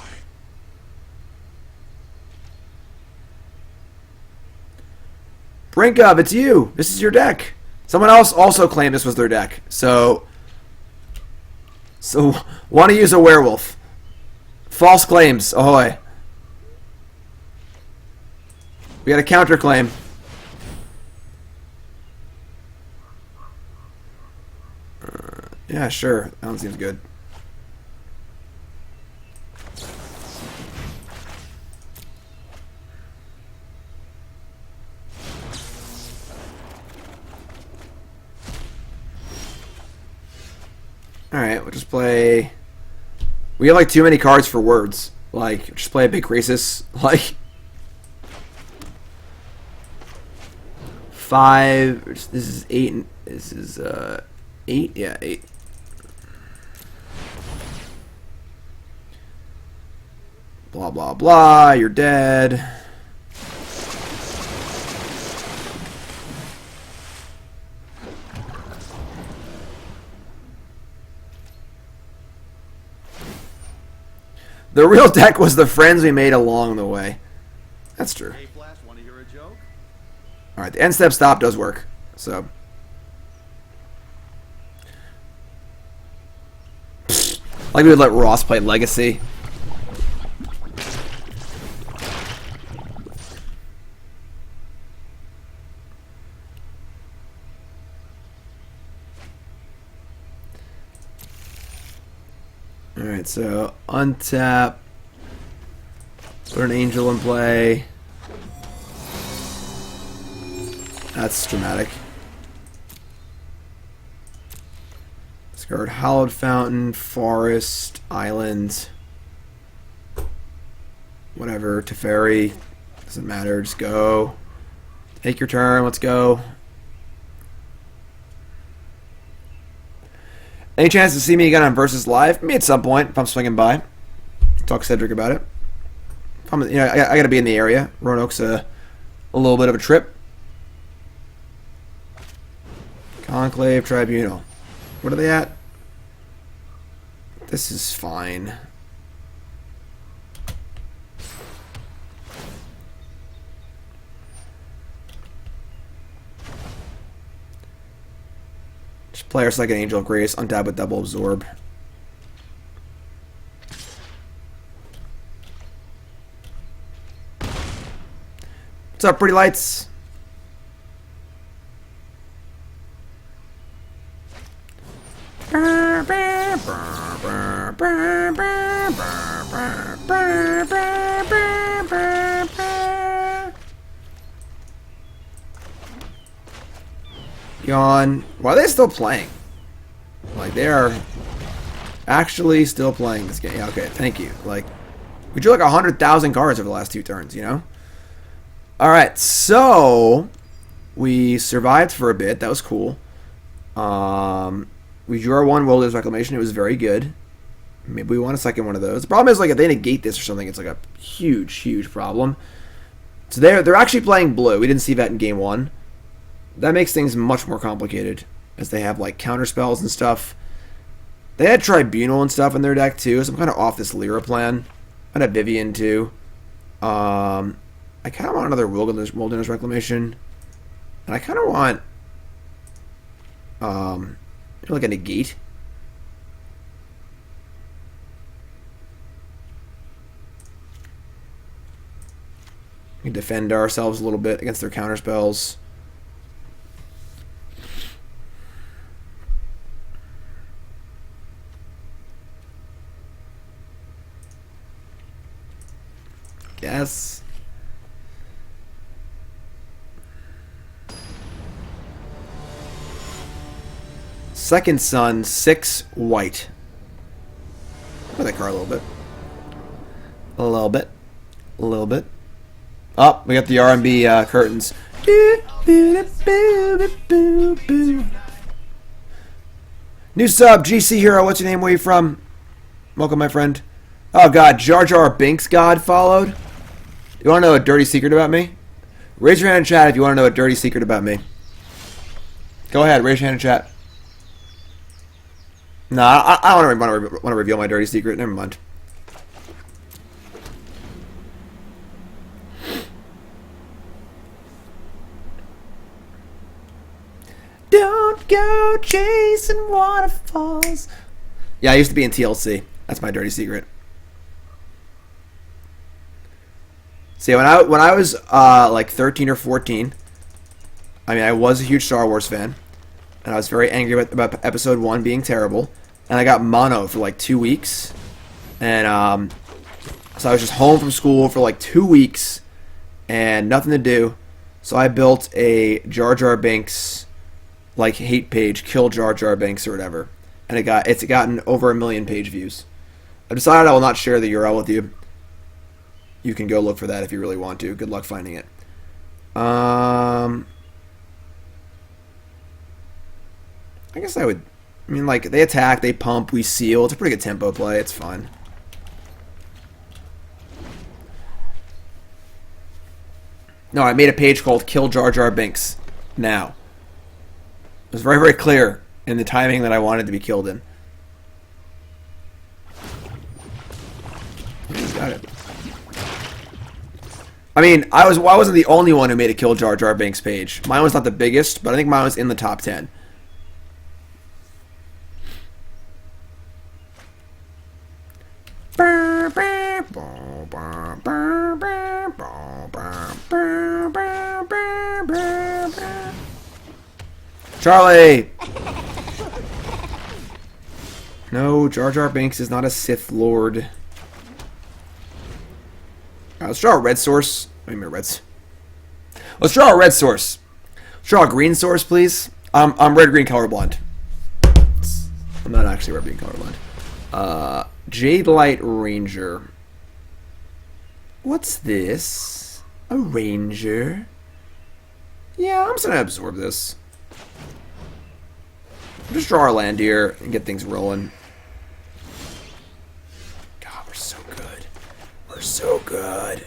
Speaker 1: BrinkOf, it's you. This is your deck. Someone else also claimed this was their deck. So want to use a werewolf. False claims. Ahoy. We got a counterclaim. Yeah, sure. That one seems good. Alright, we'll just play... We have like too many cards for words. Like, just play a big Krasis. Like... 5... This is 8... This is, 8? Yeah, 8. Blah, blah, blah. You're dead. The real deck was the friends we made along the way. That's true.
Speaker 6: Hey, Flash, want to hear a joke?
Speaker 1: Alright, the end step stop does work. So. Like we would let Ross play Legacy. Alright, so untap. Put an angel in play. That's dramatic. Discard Hallowed Fountain, Forest, Island. Whatever, Teferi. Doesn't matter, just go. Take your turn, let's go. Any chance to see me again on Versus Live? Me at some point, if I'm swinging by. Talk Cedric about it. If I'm, I gotta be in the area. Roanoke's a little bit of a trip. Conclave, Tribunal. What are they at? This is fine. Just play our second Angel of Grace, untap with double absorb. What's up, pretty lights? Yawn. Why are they still playing? Like, they are actually still playing this game. Yeah, okay, thank you. Like, we drew like 100,000 cards over the last 2 turns, you know? Alright, so we survived for a bit. That was cool. We drew our one Wilderness Reclamation. It was very good. Maybe we want a second one of those. The problem is, like, if they negate this or something, it's like a huge, huge problem. So they're actually playing blue. We didn't see that in game 1. That makes things much more complicated, as they have, like, counter spells and stuff. They had Tribunal and stuff in their deck, too, so I'm kind of off this Lyra plan. I had Vivian, too. I kind of want another Wilderness Reclamation. And I kind of want, like a Negate. We can defend ourselves a little bit against their counter spells. Yes. Second Sun, 6 white. Look at that card a little bit. A little bit. A little bit. Oh, we got the R&B curtains. New sub, GC Hero. What's your name? Where you from? Welcome, my friend. Oh, God. Jar Jar Binks God followed. You want to know a dirty secret about me? Raise your hand in chat if you want to know a dirty secret about me. Go ahead. Raise your hand in chat. No, I don't want to reveal my dirty secret. Never mind. Don't go chasing waterfalls. Yeah, I used to be in TLC. That's my dirty secret. See, when I was like 13 or 14, I mean, I was a huge Star Wars fan, and I was very angry about Episode 1 being terrible, and I got mono for like 2 weeks, and so I was just home from school for like 2 weeks, and nothing to do, so I built a Jar Jar Binks like hate page, kill Jar Jar Binks or whatever, and it's gotten over 1 million page views. I decided I will not share the URL with you. You can go look for that if you really want to. Good luck finding it. I guess I would. I mean, like, they attack, they pump, we seal. It's a pretty good tempo play. It's fun. No, I made a page called Kill Jar Jar Binks. Now. It was very, very clear in the timing that I wanted to be killed in. Got it. I mean, I wasn't the only one who made a Kill Jar Jar Binks page. Mine was not the biggest, but I think mine was in the top 10. Charlie! No, Jar Jar Binks is not a Sith Lord. Let's draw a red source. Wait a minute, reds. Let's draw a red source. Let's draw a green source, please. I'm red-green colorblind. I'm not actually red-green colorblind. Jade Light Ranger. What's this? A Ranger? Yeah, I'm just gonna absorb this. Just draw our land here and get things rolling. God, we're so good. We're so good.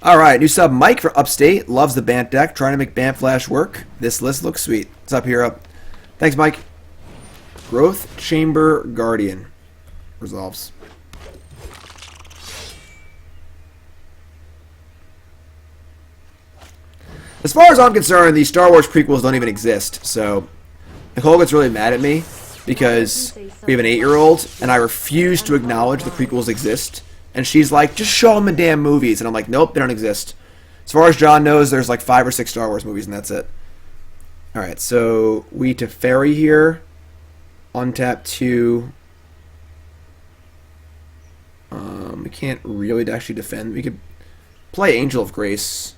Speaker 1: Alright, new sub Mike from Upstate. Loves the Bant deck. Trying to make Bant Flash work. This list looks sweet. What's up, hero? Thanks, Mike. Growth Chamber Guardian. Resolves. As far as I'm concerned, these Star Wars prequels don't even exist. So, Nicole gets really mad at me because we have an 8-year-old and I refuse to acknowledge the prequels exist. And she's like, just show them the damn movies. And I'm like, nope, they don't exist. As far as John knows, there's like 5 or 6 Star Wars movies and that's it. Alright, so we Teferi here. Untap 2. We can't really actually defend. We could play Angel of Grace.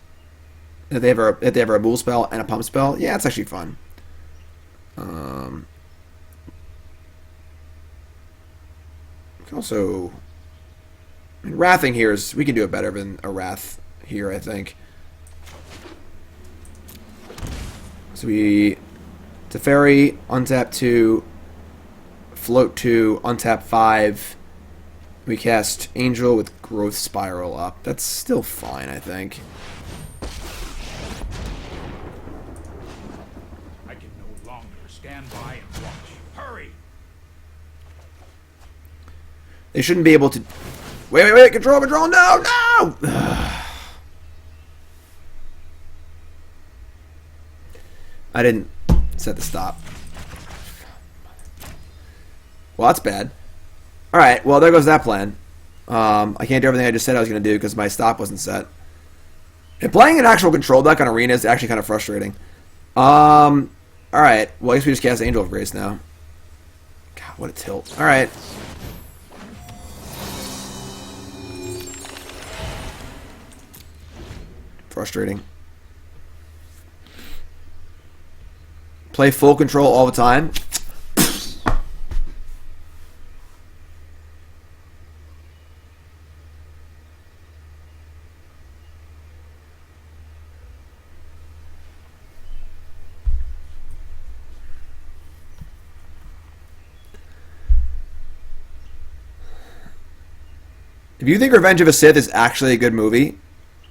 Speaker 1: If they have a Bull spell and a Pump spell, yeah, it's actually fun. We can also... I mean, Wrathing here is... We can do it better than a Wrath here, I think. So we... Teferi, untap 2, float 2, untap 5. We cast Angel with Growth Spiral up. That's still fine, I think.
Speaker 3: I can no longer stand by and watch. Hurry!
Speaker 1: They shouldn't be able to... Wait, control, no! I didn't set the stop. Well, that's bad. Alright, well, there goes that plan. I can't do everything I just said I was going to do because my stop wasn't set. And playing an actual control deck on Arena is actually kind of frustrating. Alright, well, I guess we just cast Angel of Grace now. God, what a tilt. Alright. Frustrating. Play full control all the time. If you think Revenge of a Sith is actually a good movie,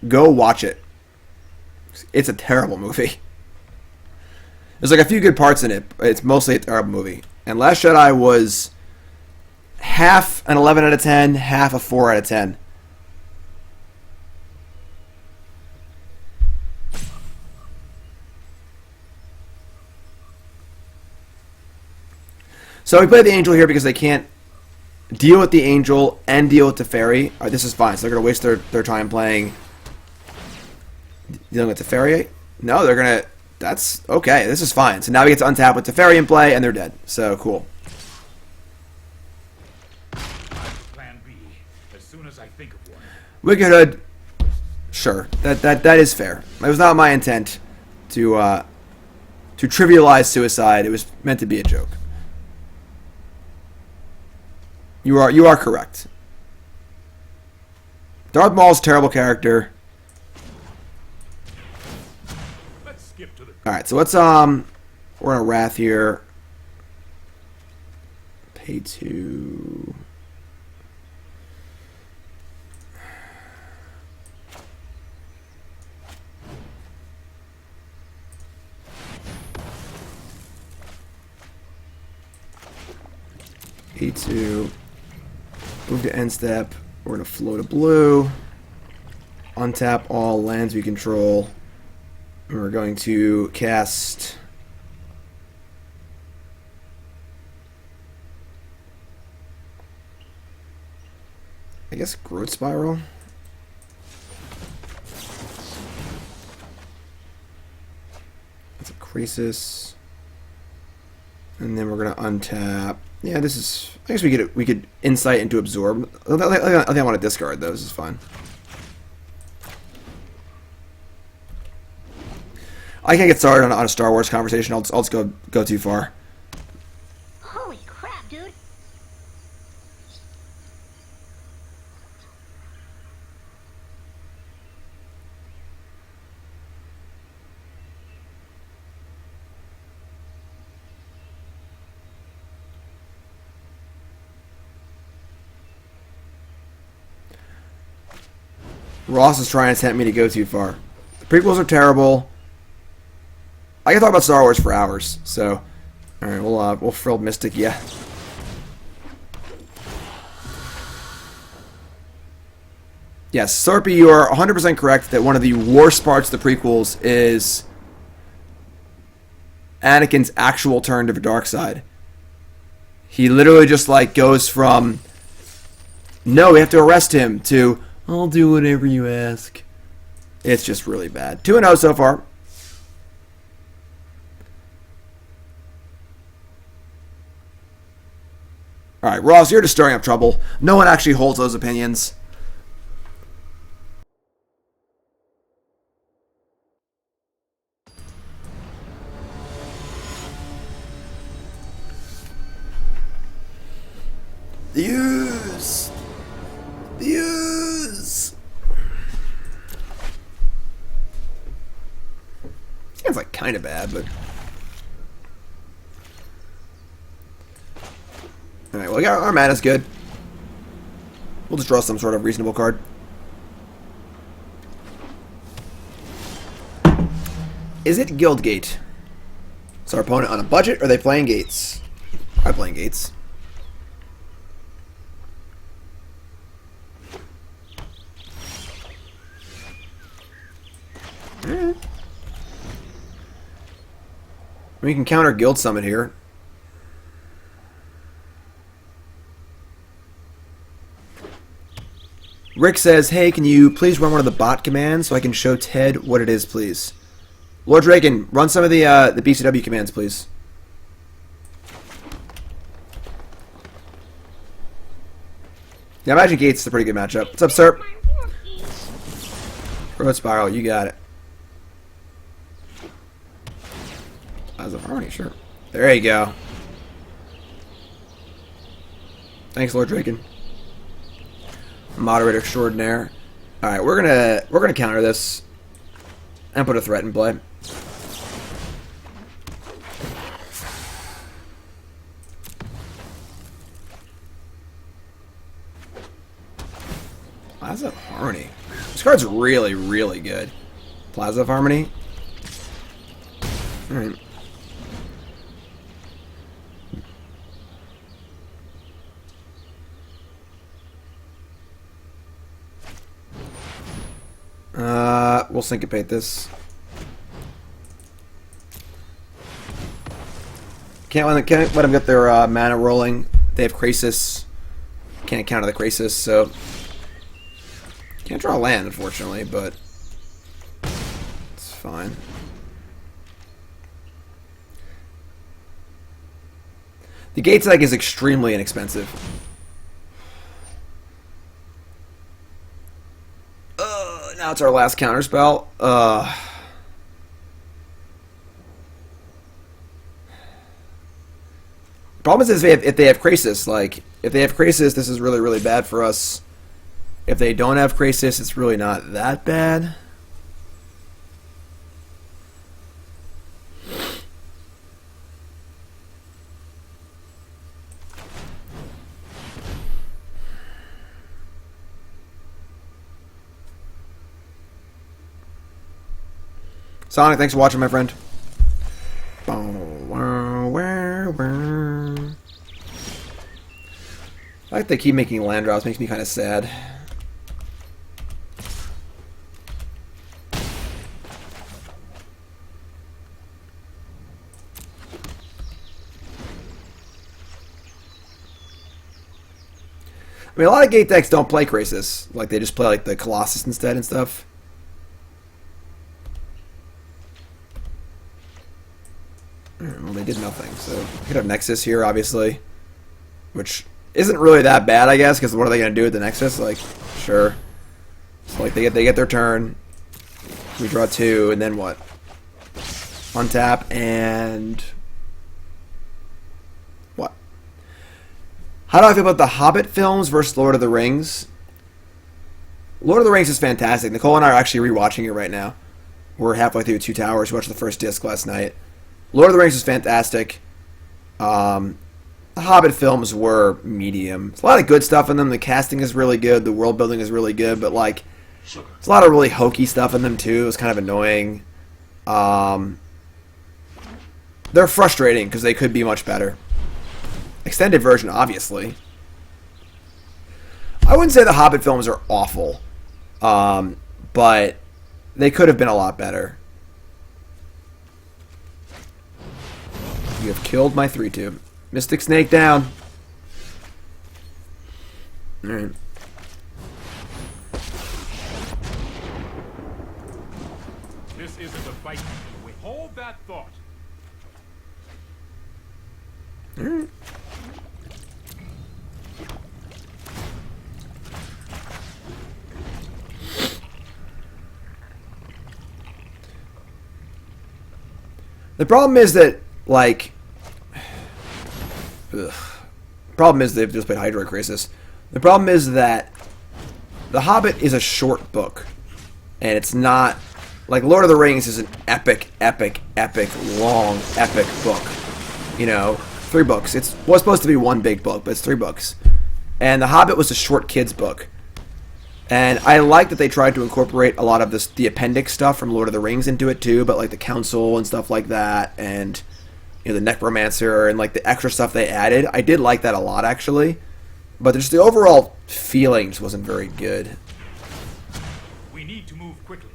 Speaker 1: go watch it. It's a terrible movie. There's like a few good parts in it, but it's mostly a terrible movie. And Last Jedi was half an 11 out of 10, half a 4 out of 10. So we play the Angel here because they can't deal with the Angel and deal with Teferi. Alright, this is fine. So they're going to waste their time dealing with Teferi. No, they're going to... That's okay. This is fine. So now we get to untap with Teferi in play, and they're dead. So cool.
Speaker 3: Plan B, as soon as I think of one.
Speaker 1: Wicked Hood. Sure, that is fair. It was not my intent to trivialize suicide. It was meant to be a joke. You are correct. Darth Maul's a terrible character. Alright, so let's, we're on a Wrath here. Pay 2. to move to end step. We're going to float a blue. Untap all lands we control. And we're going to cast... I guess Growth Spiral. That's a Krasis. And then we're gonna untap. Yeah, this is. I guess we could insight into absorb. I think I want to discard those. This is fine. I can't get started on a Star Wars conversation. I'll just go too far.
Speaker 2: Holy crap, dude.
Speaker 1: Ross is trying to tempt me to go too far. The prequels are terrible. I can talk about Star Wars for hours. So, all right, we'll Frilled Mystic, yeah. Yes, Sarpy, you are 100% correct that one of the worst parts of the prequels is Anakin's actual turn to the dark side. He literally just like goes from no, we have to arrest him to I'll do whatever you ask. It's just really bad. 2-0 so far. Alright, Ross, you're just stirring up trouble. No one actually holds those opinions. The use! The use! It's like kind of bad, but... Alright, well, our mana's good. We'll just draw some sort of reasonable card. Is it Guildgate? Is our opponent on a budget, or are they playing Gates? I'm playing Gates. We can counter Guild Summit here. Rick says, hey, can you please run one of the bot commands so I can show Ted what it is, please? Lord Draken, run some of the BCW commands, please. Yeah, Magic Gates is a pretty good matchup. What's up, sir? Road Spiral, you got it. As of Harmony, sure. There you go. Thanks, Lord Draken. Moderator extraordinaire. All right, we're gonna counter this and put a threat in play. Plaza of Harmony. This card's really, really good. Plaza of Harmony. All right. We'll syncopate this. Can't let them get their mana rolling. They have Krasis. Can't counter the Krasis, so can't draw a land, unfortunately, but it's fine. The Gates deck is extremely inexpensive. Now it's our last counterspell. Problem is if they have Krasis, like if they have Krasis, this is really, really bad for us. If they don't have Krasis, it's really not that bad. Sonic, thanks for watching, my friend. The fact they keep making land drops makes me kind of sad. I mean, a lot of gate decks don't play Krasis. Like, they just play, like, the Colossus instead and stuff. Well, they did nothing, so... You could have Nexus here, obviously. Which isn't really that bad, I guess, because what are they going to do with the Nexus? Like, sure. So, like, they get their turn. We draw 2, and then what? Untap, and... what? How do I feel about the Hobbit films versus Lord of the Rings? Lord of the Rings is fantastic. Nicole and I are actually rewatching it right now. We're halfway through Two Towers. We watched the first disc last night. Lord of the Rings is fantastic. The Hobbit films were medium. There's a lot of good stuff in them. The casting is really good. The world building is really good. But, like, there's a lot of really hokey stuff in them, too. It's kind of annoying. They're frustrating because they could be much better. Extended version, obviously. I wouldn't say the Hobbit films are awful. But they could have been a lot better. You have killed my 3-2. Mystic Snake down. Alright.
Speaker 3: This isn't a fight. Hold that thought.
Speaker 1: Alright. The problem is that, like... Ugh. Problem is they've just played Hydroid Krasis. The problem is that The Hobbit is a short book. And it's not... Like, Lord of the Rings is an epic, long, epic book. You know, 3 books. It was supposed to be 1 big book, but it's 3 books. And The Hobbit was a short kid's book. And I like that they tried to incorporate a lot of the appendix stuff from Lord of the Rings into it too, but like the council and stuff like that, and you know, the necromancer and like the extra stuff they added. I did like that a lot, actually. But just the overall feeling just wasn't very good.
Speaker 3: We need to move quickly.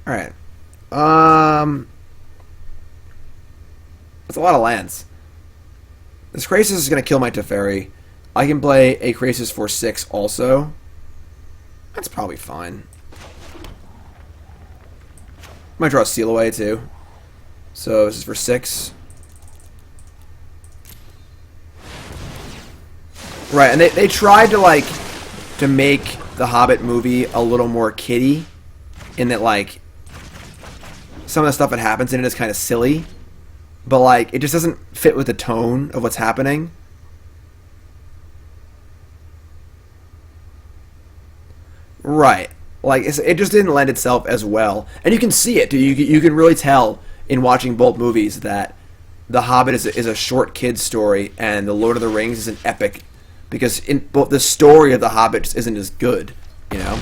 Speaker 1: Alright. That's a lot of lands. This Krasis is going to kill my Teferi. I can play a Krasis for 6 also. That's probably fine. Might draw a Seal Away too. So this is for 6. Right, and they tried to like to make the Hobbit movie a little more kiddie, in that like some of the stuff that happens in it is kind of silly, but like it just doesn't fit with the tone of what's happening. Right, like it just didn't lend itself as well, and you can see it. You can really tell in watching both movies that The Hobbit is a short kid story, and The Lord of the Rings is an epic, because in both the story of The Hobbit just isn't as good, you know.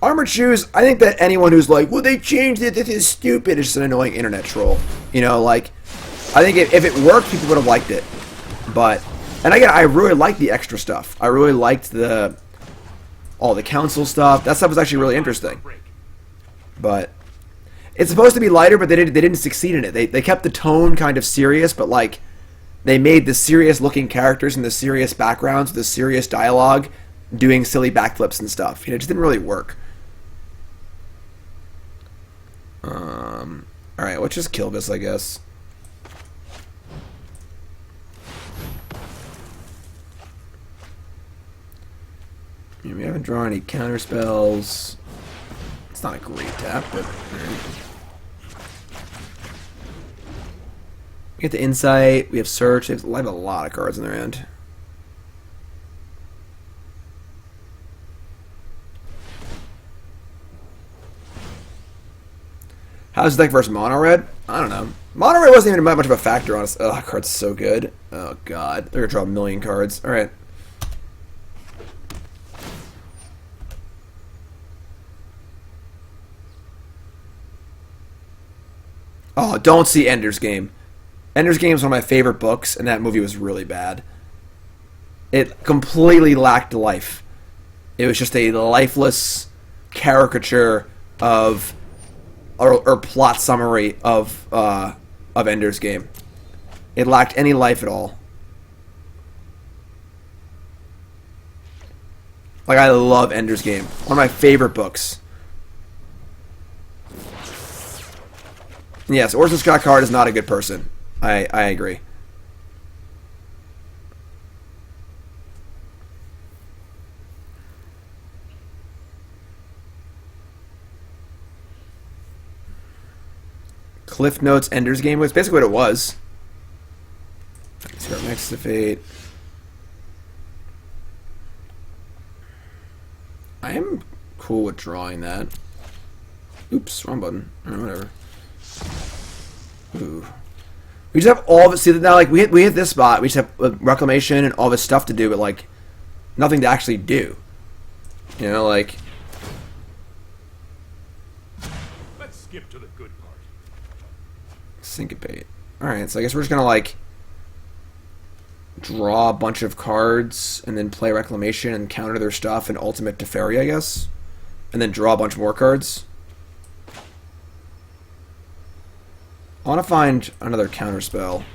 Speaker 1: Armored Shoes, I think that anyone who's like, well, they changed it, this is stupid, is just an annoying internet troll. You know, like, I think if it worked, people would have liked it. But, and again, I really liked the extra stuff. I really liked all the council stuff. That stuff was actually really interesting. But it's supposed to be lighter, but they didn't succeed in it. They kept the tone kind of serious, but like, they made the serious-looking characters and the serious backgrounds, the serious dialogue, doing silly backflips and stuff. You know, it just didn't really work. Alright, let's just kill this, I guess. We haven't drawn any counter spells. It's not a great tap, but... We get the Insight, we have Search, they have a lot of cards in their hand. How's the deck versus Mono Red? I don't know. Mono Red wasn't even much of a factor on us. Oh, that card's so good. Oh, God. They're going to draw a million cards. Alright. Oh, don't see Ender's Game. Ender's Game is one of my favorite books, and that movie was really bad. It completely lacked life. It was just a lifeless caricature of, or plot summary of Ender's Game. It lacked any life at all. Like, I love Ender's Game. One of my favorite books. Yes, Orson Scott Card is not a good person. I agree. Cliff Notes Ender's Game was basically what it was. Start next to Fate. I am cool with drawing that. Oops, wrong button. Or whatever. Ooh. We just have all of it. See, now, like, we hit this spot. We just have Reclamation and all this stuff to do, but, like, nothing to actually do. You know, like...
Speaker 3: Let's skip to the good part.
Speaker 1: Syncopate. Alright, so I guess we're just gonna, like, draw a bunch of cards and then play Reclamation and counter their stuff and Ultimate Teferi, I guess. And then draw a bunch more cards. I want to find another counter spell.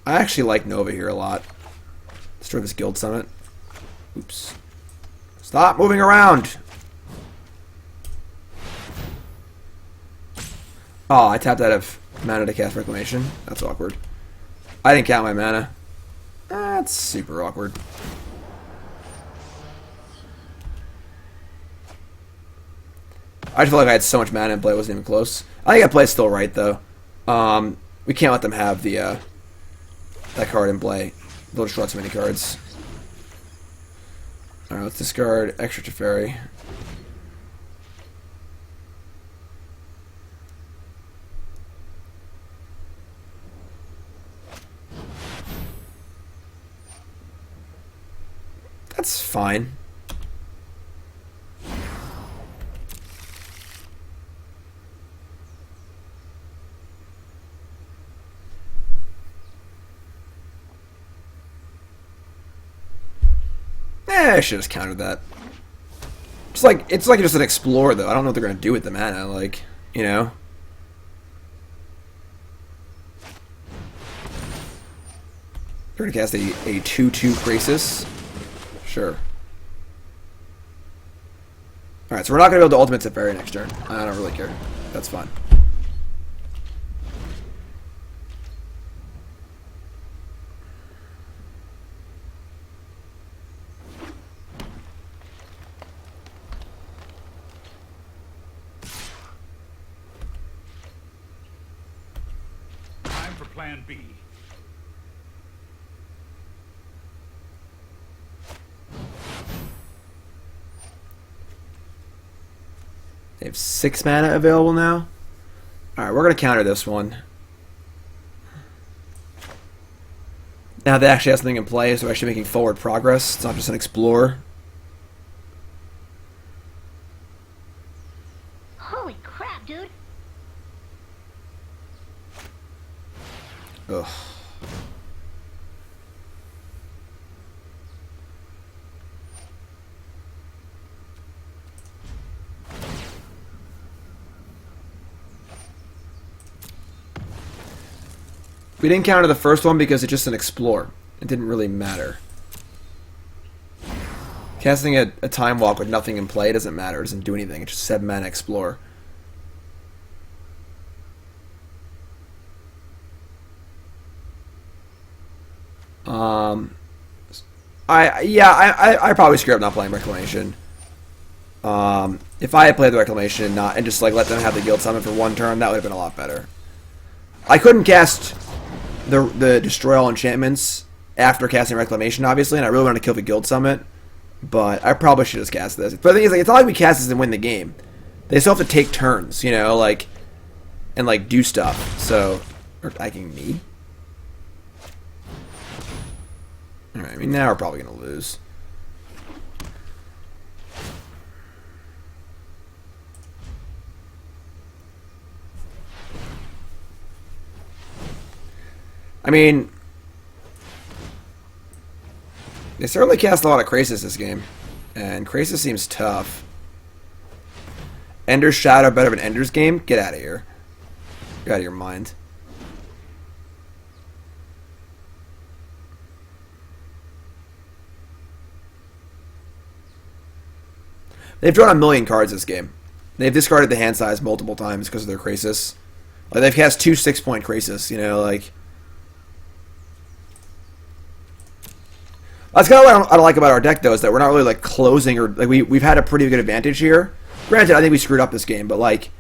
Speaker 1: I actually like Nova here a lot. Destroy this Guild Summit. Oops. Stop moving around! Oh, I tapped out of mana to cast Reclamation. That's awkward. I didn't count my mana. That's super awkward. I just feel like I had so much mana in play, it wasn't even close. I think I played still right, though. We can't let them have the that card in play. They'll just draw too many cards. Alright, let's discard extra Teferi. That's fine. I should have just countered that. It's like just an Explorer, though. I don't know what they're gonna do with the mana, like, you know. They're gonna cast a 2/2 Krasis. Sure. Alright, so we're not gonna be able to Ultimate Teferi next turn. I don't really care. That's fine.
Speaker 3: Time for Plan B.
Speaker 1: They have 6 mana available now. Alright, we're going to counter this one. Now they actually have something in play, so we're actually making forward progress. It's not just an Explorer.
Speaker 2: Holy crap, dude.
Speaker 1: Ugh. We didn't counter the first one because it's just an Explore. It didn't really matter. Casting a Time Walk with nothing in play doesn't matter. It doesn't do anything. It's just 7 mana Explore. I probably screwed up not playing Reclamation. If I had played the Reclamation and just like let them have the Guild Summon for one turn, that would have been a lot better. I couldn't cast the Destroy All Enchantments after casting Reclamation, obviously, and I really wanted to kill the Guild Summit, but I probably should have cast this. But the thing is, like, it's not like we cast this and win the game. They still have to take turns, you know, like, and, like, do stuff. So, or attacking me? Alright, I mean, now we're probably going to lose. I mean, they certainly cast a lot of Krasis this game, and Krasis seems tough. Ender's Shadow better than Ender's Game? Get out of here. You're out of your mind. They've drawn a million cards this game. They've discarded the hand size multiple times because of their Krasis. Like, they've cast 2 6-point Krasis, you know, like... That's kind of what I don't like about our deck, though, is that we're not really, like, closing, or, like, we've had a pretty good advantage here. Granted, I think we screwed up this game, but, like,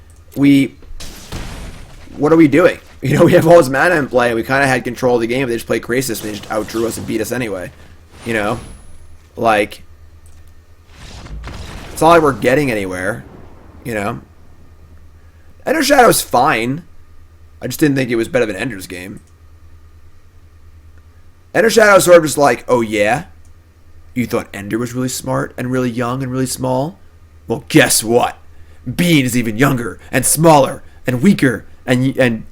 Speaker 1: what are we doing? You know, we have all this mana in play, and we kind of had control of the game, they just played Krasis, and they just outdrew us and beat us anyway. You know? Like, it's not like we're getting anywhere, you know? Ender Shadow's fine. I just didn't think it was better than Ender's Game. Ender Shadow is sort of just like, oh yeah? You thought Ender was really smart and really young and really small? Well, guess what? Bean is even younger and smaller and weaker and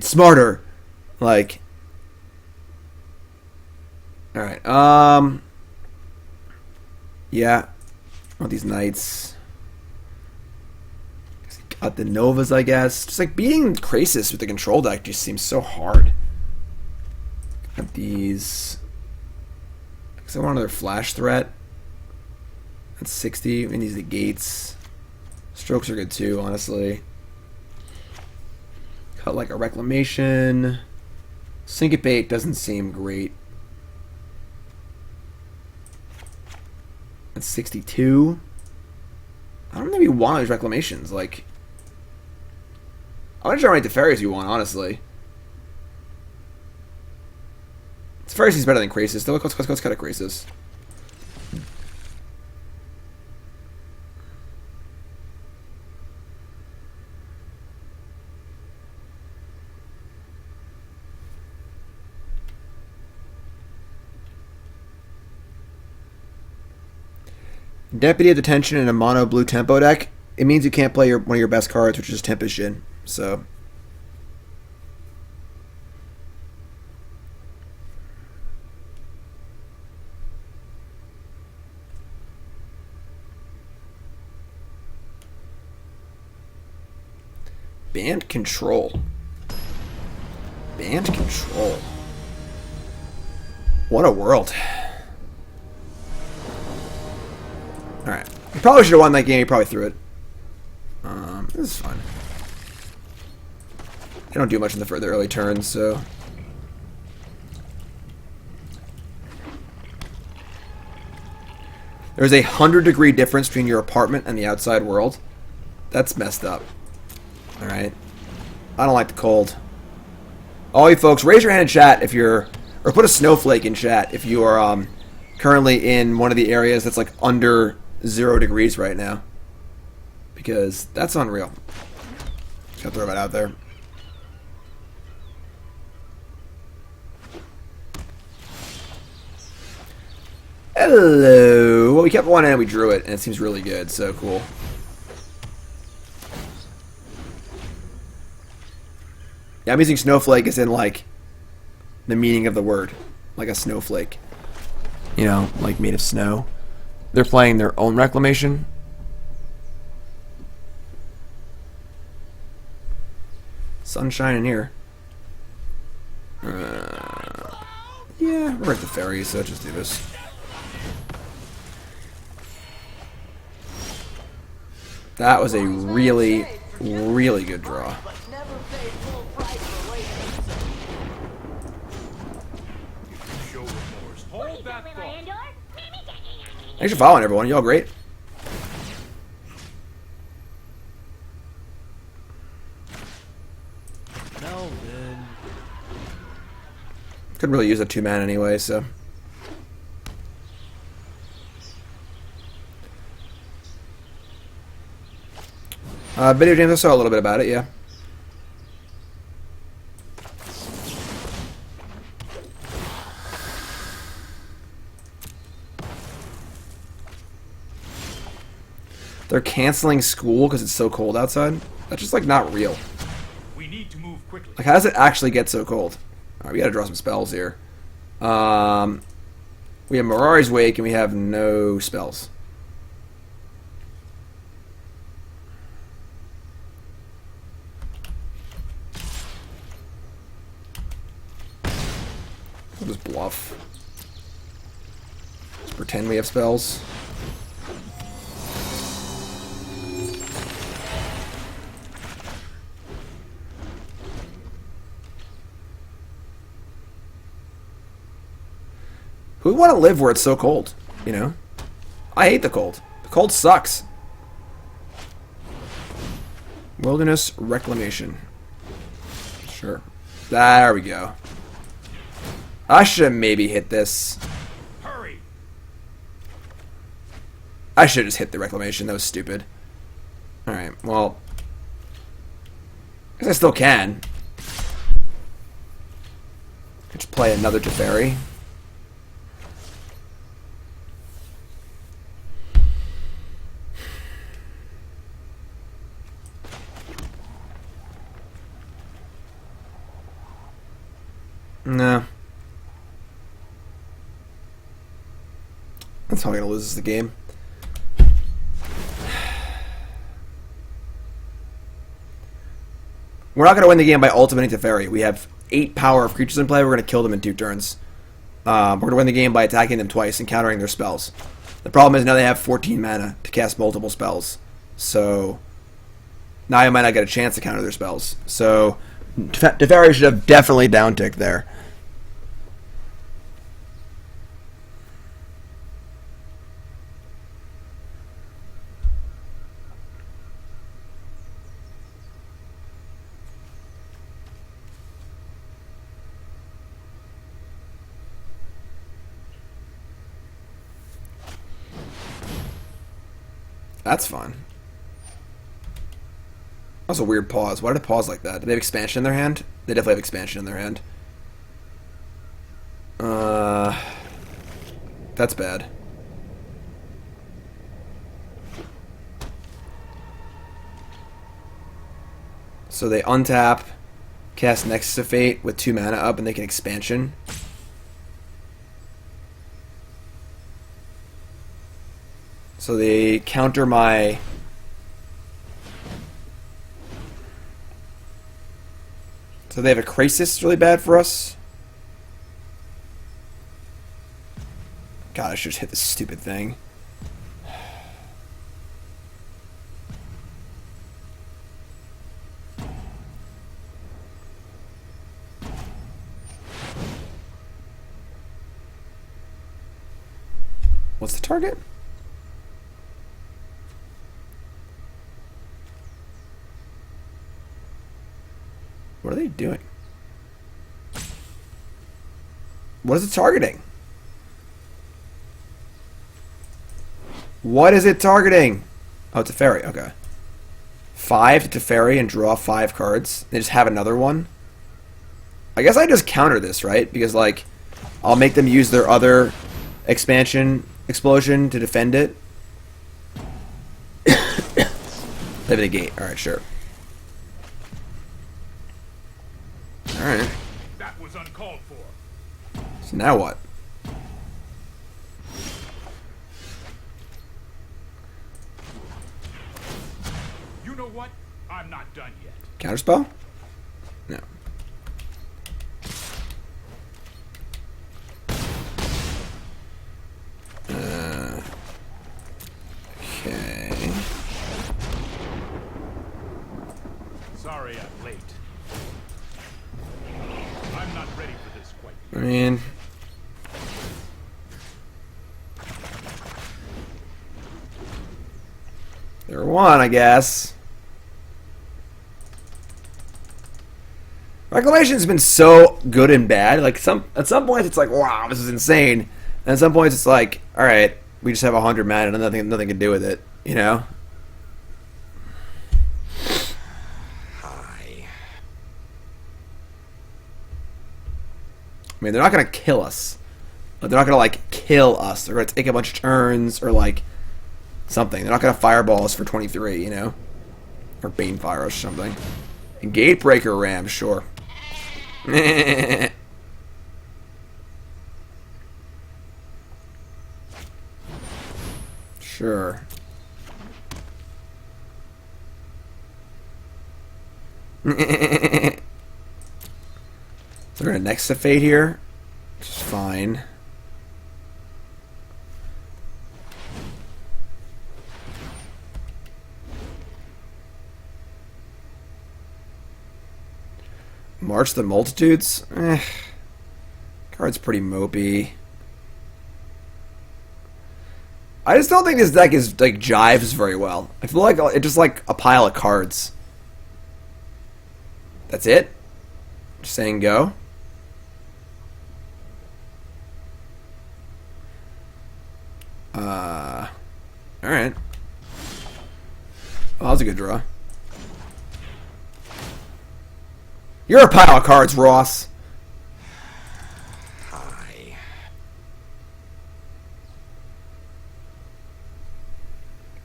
Speaker 1: smarter. Like, all right. Yeah. I want these knights. Got the Novas, I guess. Just like beating Krasis with the control deck just seems so hard. Got these. Because I want another flash threat. That's 60. And these negates. Strokes are good too, honestly. Cut like a reclamation. Syncopate doesn't seem great. That's 62. I don't think we want those reclamations. Like, I want to generate Teferi if you want, honestly. Teferi seems better than Krasis. Let's cut a Krasis. Deputy of Detention in a mono blue tempo deck. It means you can't play one of your best cards, which is Tempest Jin. So, Band Control. Band Control. What a world. Alright. You probably should have won that game. You probably threw it. This is fun. They don't do much in the early turns, so... There's a 100-degree difference between your apartment and the outside world. That's messed up. Alright. I don't like the cold. All you folks, raise your hand in chat if you're... Or put a snowflake in chat if you are currently in one of the areas that's like under 0 degrees right now. Because that's unreal. Just gotta throw that out there. Hello. Well, we kept one and we drew it, and it seems really good, so cool. Yeah, I'm using snowflake as in, like, the meaning of the word. Like a snowflake. You know, like made of snow. They're playing their own reclamation. Sunshine in here. Yeah, we're at the ferry, so just do this. That was a really, really good draw. Thanks for following, everyone. Y'all great. Couldn't really use a 2-mana anyway, so. Video games, I saw a little bit about it, yeah. They're canceling school because it's so cold outside. That's just like not real.
Speaker 3: We need to move quickly.
Speaker 1: Like, how does it actually get so cold? Alright, we gotta draw some spells here. We have Mirari's Wake and we have no spells. We'll just bluff. Let's pretend we have spells. Who would want to live where it's so cold, you know? I hate the cold. The cold sucks. Wilderness Reclamation. Sure. There we go. I should have maybe hit this.
Speaker 3: Hurry!
Speaker 1: I should have just hit the Reclamation. That was stupid. Alright, well. I guess I still can. Just play another Teferi. No. That's how I'm going to lose the game. We're not going to win the game by ultimating Teferi. We have 8 power of creatures in play. We're going to kill them in 2 turns. We're going to win the game by attacking them twice and countering their spells. The problem is now they have 14 mana to cast multiple spells. So now I might not get a chance to counter their spells. So Teferi should have definitely downticked there. That's fun. That was a weird pause. Why did it pause like that? Did they have expansion in their hand? They definitely have expansion in their hand. That's bad. So they untap, cast Nexus of Fate with 2 mana up, and they can expansion. So they counter my... So they have a Krasis really bad for us. God, I should just hit this stupid thing. What's the target? What are they doing? What is it targeting? What is it targeting? Oh, Teferi. Okay. 5 to Teferi and draw 5 cards. They just have another one. I guess I just counter this, right? Because, like, I'll make them use their other expansion explosion to defend it. They have a Negate. Alright, sure. Alright.
Speaker 3: That was uncalled for.
Speaker 1: So now what?
Speaker 3: You know what? I'm not done yet.
Speaker 1: Counterspell? No. Okay.
Speaker 3: Sorry I'm late. I'm not ready for this quite
Speaker 1: I
Speaker 3: yet.
Speaker 1: mean... There one, I guess. Reclamation's been so good and bad. Like at some points it's like, wow, this is insane. And at some points it's like, all right, we just have 100 mana and nothing to do with it. You know.
Speaker 6: Hi.
Speaker 1: I mean, they're not gonna kill us, but they're not gonna like kill us. They're gonna take a bunch of turns or like something. They're not gonna fireball us for 23. You know, or Banefire or something. And Gatebreaker Ram, sure. Sure. So we're gonna next to Fate here, which is fine. March the Multitudes? Card's pretty mopey. I just don't think this deck is like jives very well. I feel like it's just like a pile of cards. That's it? Just saying go. Alright. Well, that was a good draw. You're a pile of cards, Ross.
Speaker 6: Hi.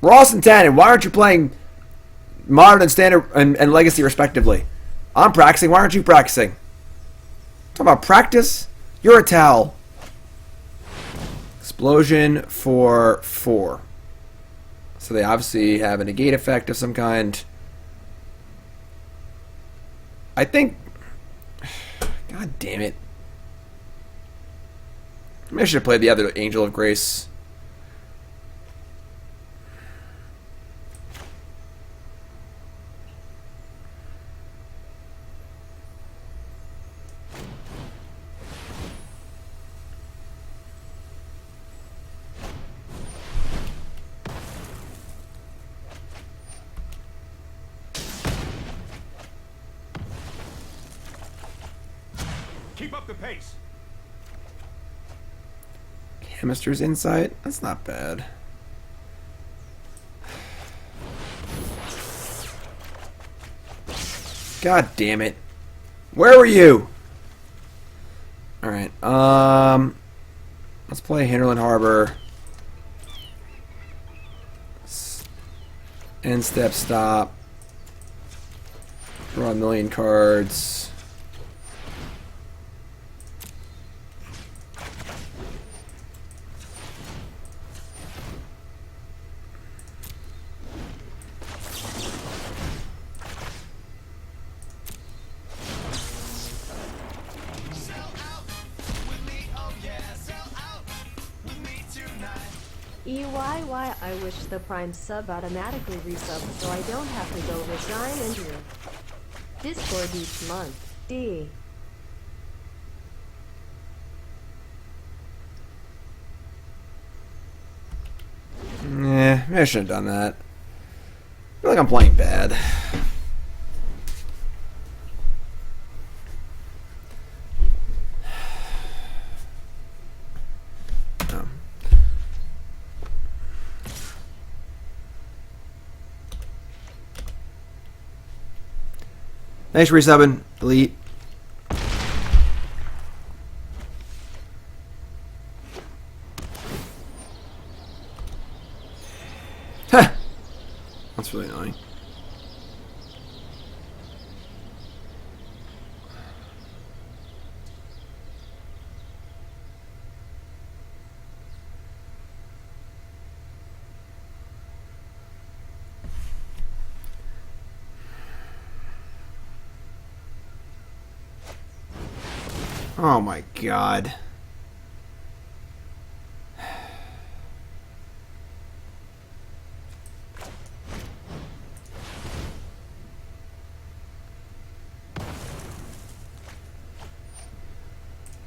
Speaker 1: Ross and Tannen, why aren't you playing Modern and Standard and Legacy respectively? I'm practicing. Why aren't you practicing? Talking about practice? You're a towel. Explosion for 4. So they obviously have a negate effect of some kind. I think... God damn it. Maybe I should have played the other Angel of Grace.
Speaker 3: Keep up the pace.
Speaker 1: Chemister's Insight? That's not bad. God damn it. Where were you? Alright, let's play Hinterland Harbor. End step stop. Draw a million cards.
Speaker 7: EYY, I wish the Prime sub automatically resub so I don't have to go resign injury. Discord each month. D.
Speaker 1: Maybe I shouldn't have done that. I feel like I'm playing bad. Thanks for resubbing, Elite. Huh. That's really annoying. Oh my god.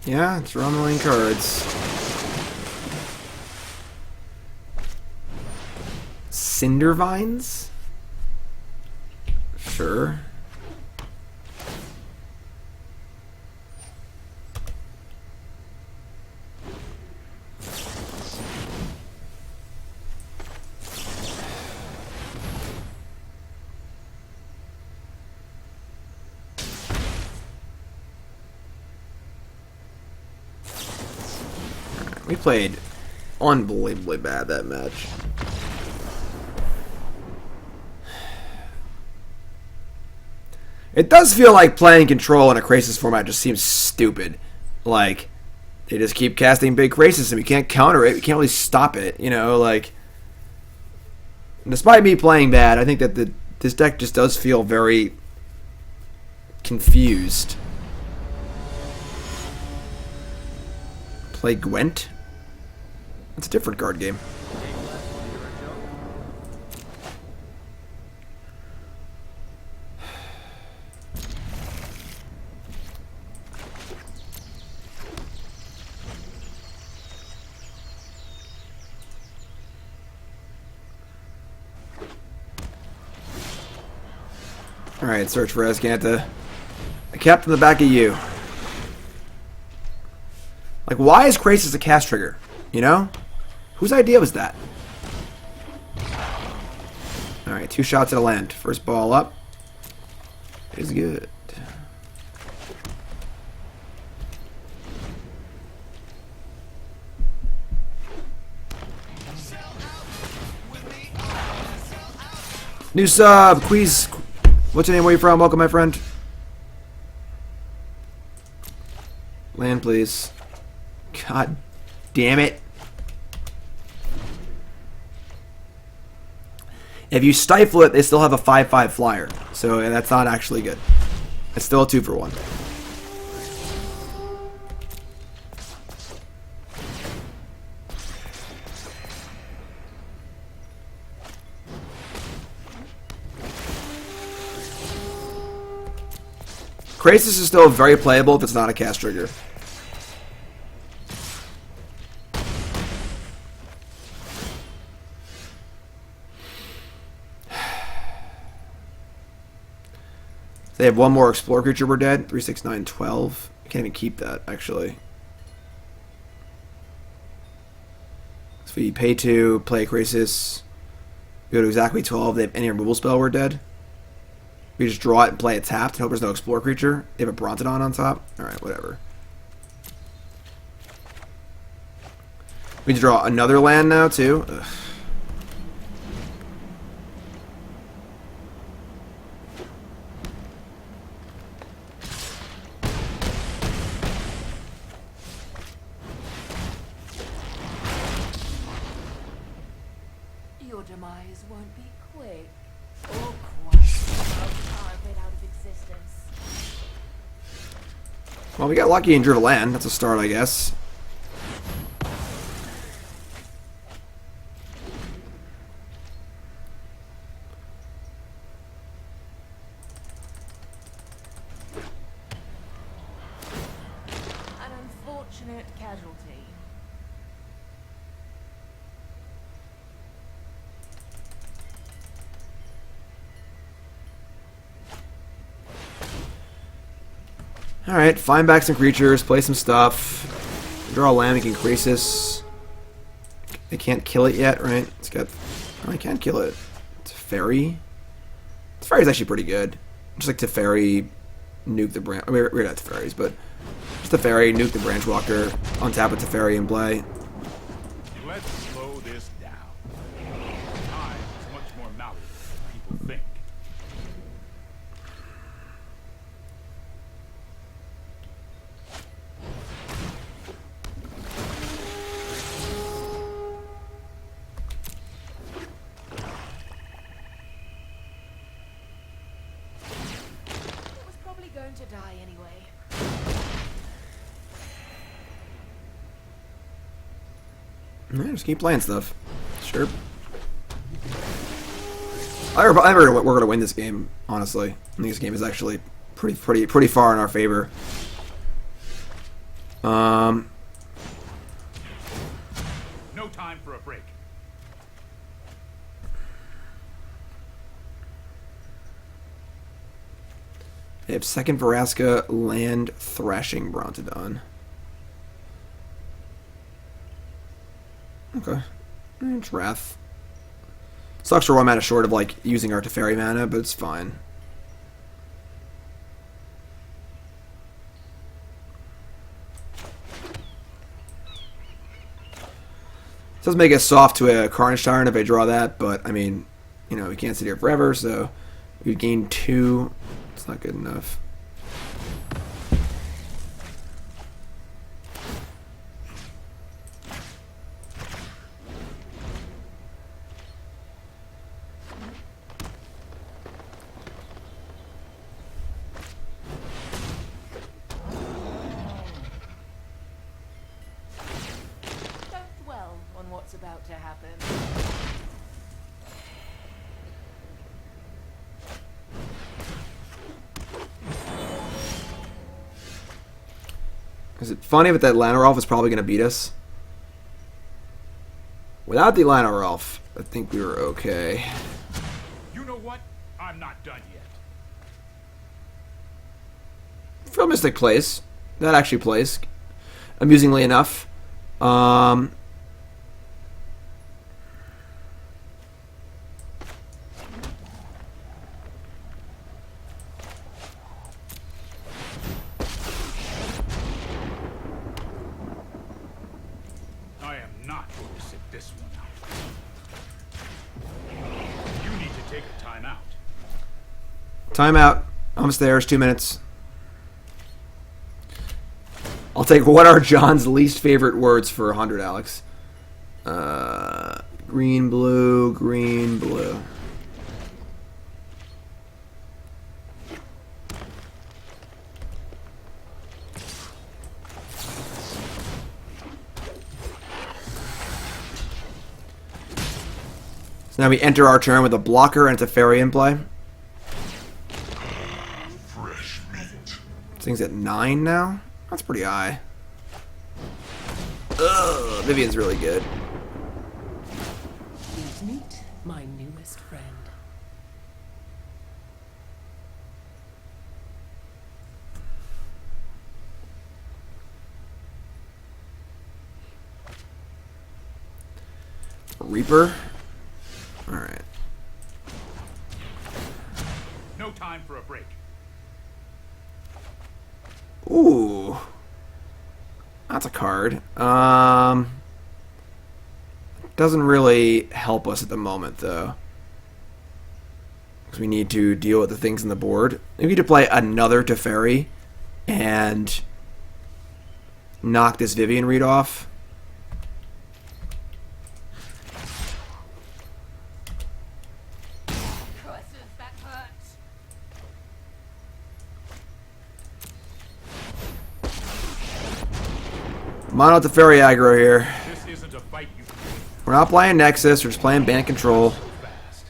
Speaker 1: Yeah, it's rumbling cards. Cinder Vines? Sure. We played unbelievably bad that match. It does feel like playing Control in a Krasis format just seems stupid. Like, they just keep casting big Krasis and we can't counter it. We can't really stop it, you know, like... Despite me playing bad, I think that this deck just does feel very confused. Play Gwent? It's a different card game. Alright, search for Azcanta. I kept in the back of you. Like, why is Krasis a cast trigger? You know? Whose idea was that? Alright, 2 shots at a land. First ball up is good. New sub, Quiz. What's your name? Where you from? Welcome, my friend. Land, please. God damn it. If you stifle it, they still have a 5/5 flyer. So that's not actually good. It's still a 2-for-1. Krasis is still very playable if it's not a cast trigger. They have one more Explore creature, we're dead. 3, 6, 9, 12. I can't even keep that, actually. So we pay 2, play Krasis. We go to exactly 12. They have any removal spell, we're dead. We just draw it and play it tapped and hope there's no Explore creature. They have a Brontodon on top. Alright, whatever. We need to draw another land now, too. Ugh.
Speaker 5: Your demise won't be quick or quiet. Carve it out of existence.
Speaker 1: Well, we got lucky and drew a land. That's a start, I guess.
Speaker 5: An unfortunate casualty.
Speaker 1: Alright, find back some creatures, play some stuff. Draw a land, we can Krasis. They can't kill it yet, right? It's got... Oh, I can't kill it. Teferi? Teferi's actually pretty good. Just like Teferi, nuke the branch... I mean, we're not Teferi's, but... Just Teferi, nuke the Branch Walker, untap with Teferi and play.
Speaker 3: Let's slow this down. Time is much more malleable than people think.
Speaker 5: It was probably going to die anyway.
Speaker 1: Yeah, just keep playing stuff. Sure. I think we're going to win this game, honestly. I think this game is actually pretty far in our favor.
Speaker 3: No time for a break.
Speaker 1: They have second Veraska, land, Thrashing Brontodon. Okay. It's Wrath. Sucks for 1 mana short of, like, using our Teferi mana, but it's fine. This does make us soft to a Carnage Tyrant if I draw that, but I mean, you know, we can't sit here forever, so we'd gain 2. It's not good enough.
Speaker 5: Don't dwell on what's about to happen.
Speaker 1: Is it funny that Llanowar Elf is probably going to beat us? Without the Llanowar Elf, I think we were okay.
Speaker 3: You know what? I'm not done yet.
Speaker 1: Frilled Mystic plays. That actually plays. Amusingly enough.
Speaker 3: I am not going to sit this one out. You need to take a timeout.
Speaker 1: Timeout. Almost there. It's 2 minutes. I'll take what are John's least favorite words for 100, Alex. Green, blue, green, blue. So now we enter our turn with a blocker and a Teferi in play.
Speaker 6: Fresh meat.
Speaker 1: This thing's at 9 now? That's pretty high. Ugh, Vivian's really good.
Speaker 8: Please meet my newest friend.
Speaker 1: Reaper. Alright.
Speaker 3: No time for a break.
Speaker 1: Ooh. That's a card. Doesn't really help us at the moment, though. Because we need to deal with the things on the board. We need to play another Teferi and knock this Vivian read off.
Speaker 5: Curses, that hurts.
Speaker 1: Mono Teferi aggro here.
Speaker 3: This isn't a fight you can win
Speaker 1: We're not playing Nexus, we're just playing Band Control.
Speaker 3: so fast.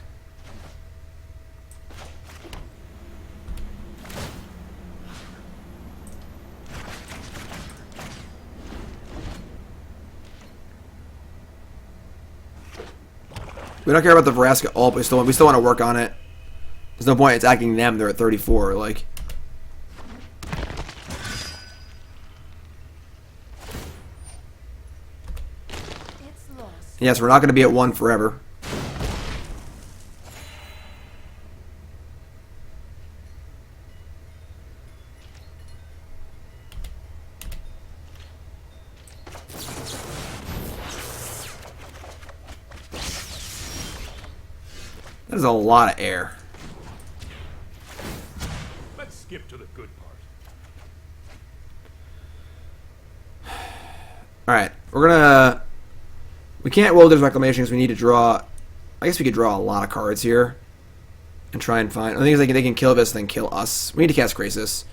Speaker 1: We don't care about the Vraska ult, but we still want to work on it. There's no point attacking them, they're at 34, like.
Speaker 5: It's lost.
Speaker 1: Yes, we're not going to be at 1 forever. That is a lot of air.
Speaker 3: Let's skip to the good part.
Speaker 1: Alright, we're gonna... We can't Wilderness Reclamation because we need to draw... I guess we could draw a lot of cards here. And try and find... The thing is they can kill this and then kill us. We need to cast Krasis.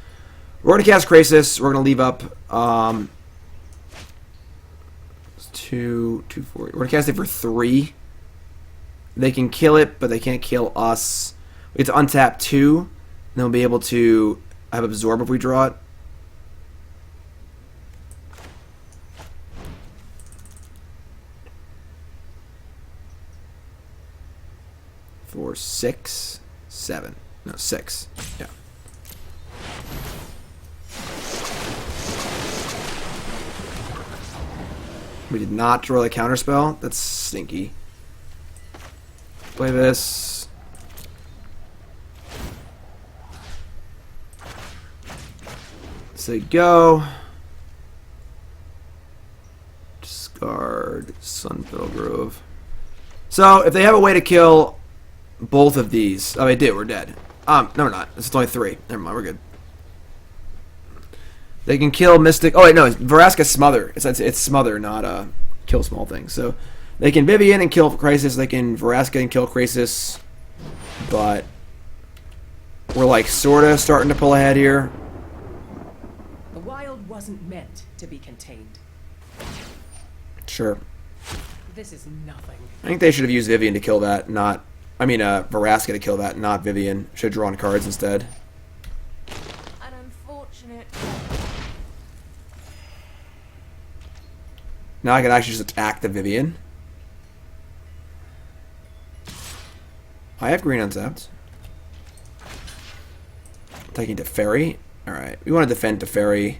Speaker 1: We're going to cast Krasis. We're going to leave up... 2, 2, 4... We're going to cast it for 3. They can kill it, but they can't kill us. We get to untap 2. And then we'll be able to have Absorb if we draw it. For 6, 7. No, 6. Yeah. We did not draw the counterspell. That's stinky. Play this. Say go. Discard. Sunpetal Grove. So, if they have a way to kill both of these... Oh, they do. We're dead. No, we're not. It's only 3. Never mind. We're good. They can kill Mystic... Oh, wait, no. Vraska's Smother. It's Smother, not kill small things. So, they can Vivian and kill Krasis. They can Vraska and kill Krasis. But... we're, like, sort of starting to pull ahead here.
Speaker 8: The wild wasn't meant to be contained.
Speaker 1: Sure.
Speaker 8: This is nothing.
Speaker 1: I think they should have used Vivian to kill that, not... I mean, Vraska to kill that, not Vivian. Should have drawn cards instead.
Speaker 5: An unfortunate.
Speaker 1: Now I can actually just attack the Vivian. I have green untapped. Taking Teferi. Alright, we want to defend Teferi.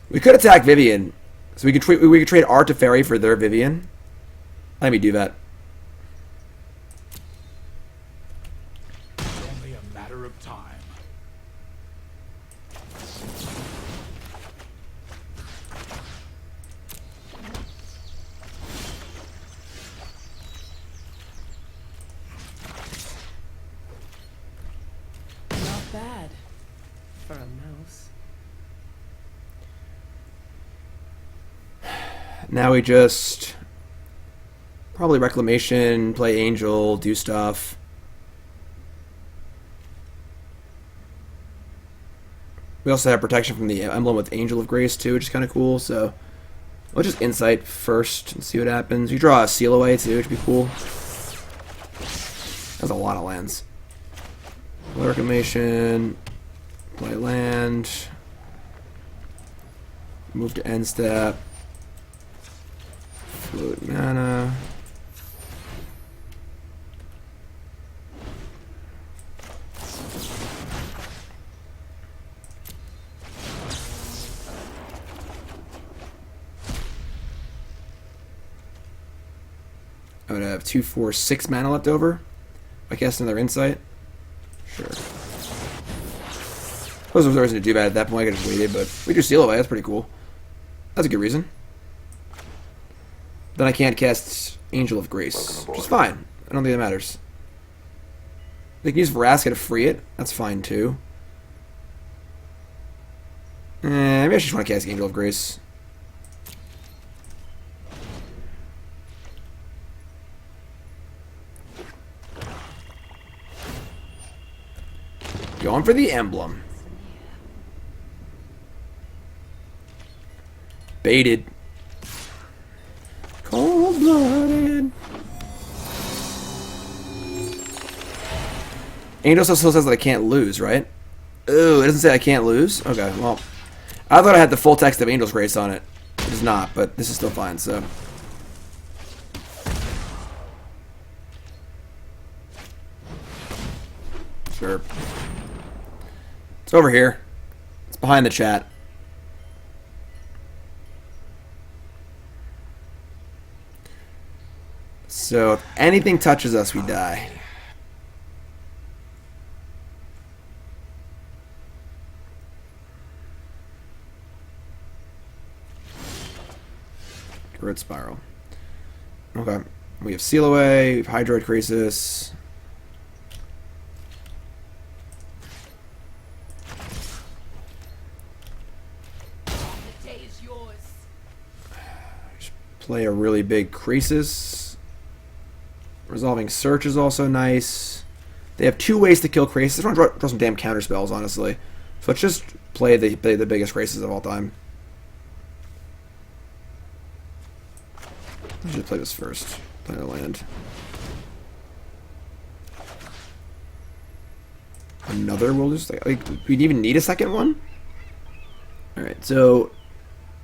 Speaker 1: We could attack Vivian. So we could trade our Teferi for their Vivian. Let me do that.
Speaker 3: It's only a matter of time.
Speaker 8: Not bad for a mouse.
Speaker 1: Now we just... probably Reclamation, play Angel, do stuff. We also have protection from the emblem with Angel of Grace too, which is kind of cool. So we'll just Insight first and see what happens. You draw a Seal Away too, which would be cool. That's a lot of lands. Play Reclamation, play land, move to end step, float mana. I would have 2, 4, 6 mana left over. I cast another Insight. Sure. Suppose there's no reason to do that at that point. I could have just waited, but we do Seal Away. That's pretty cool. That's a good reason. Then I can't cast Angel of Grace, which is fine. I don't think that matters. They can use Vraska to free it. That's fine too. Maybe I just want to cast Angel of Grace. Going for the emblem. Baited. Cold-blooded. Angel still says that I can't lose, right? Ooh, it doesn't say I can't lose? Okay, well. I thought I had the full text of Angel's Grace on it. It does not, but this is still fine, so. Sure. It's over here. It's behind the chat. So, if anything touches us, we die. Grid Spiral. Okay. We have Seal Away, we have Hydroid Krasis.
Speaker 5: The day is yours.
Speaker 1: Just play a really big Krasis. Resolving Search is also nice. They have 2 ways to kill Krasis. I want to draw some damn counter spells, honestly. So let's just play the biggest Krasis of all time. Let's just play this first. Play the land. Another Wilderness. Like, we'd even need a second one? Alright, so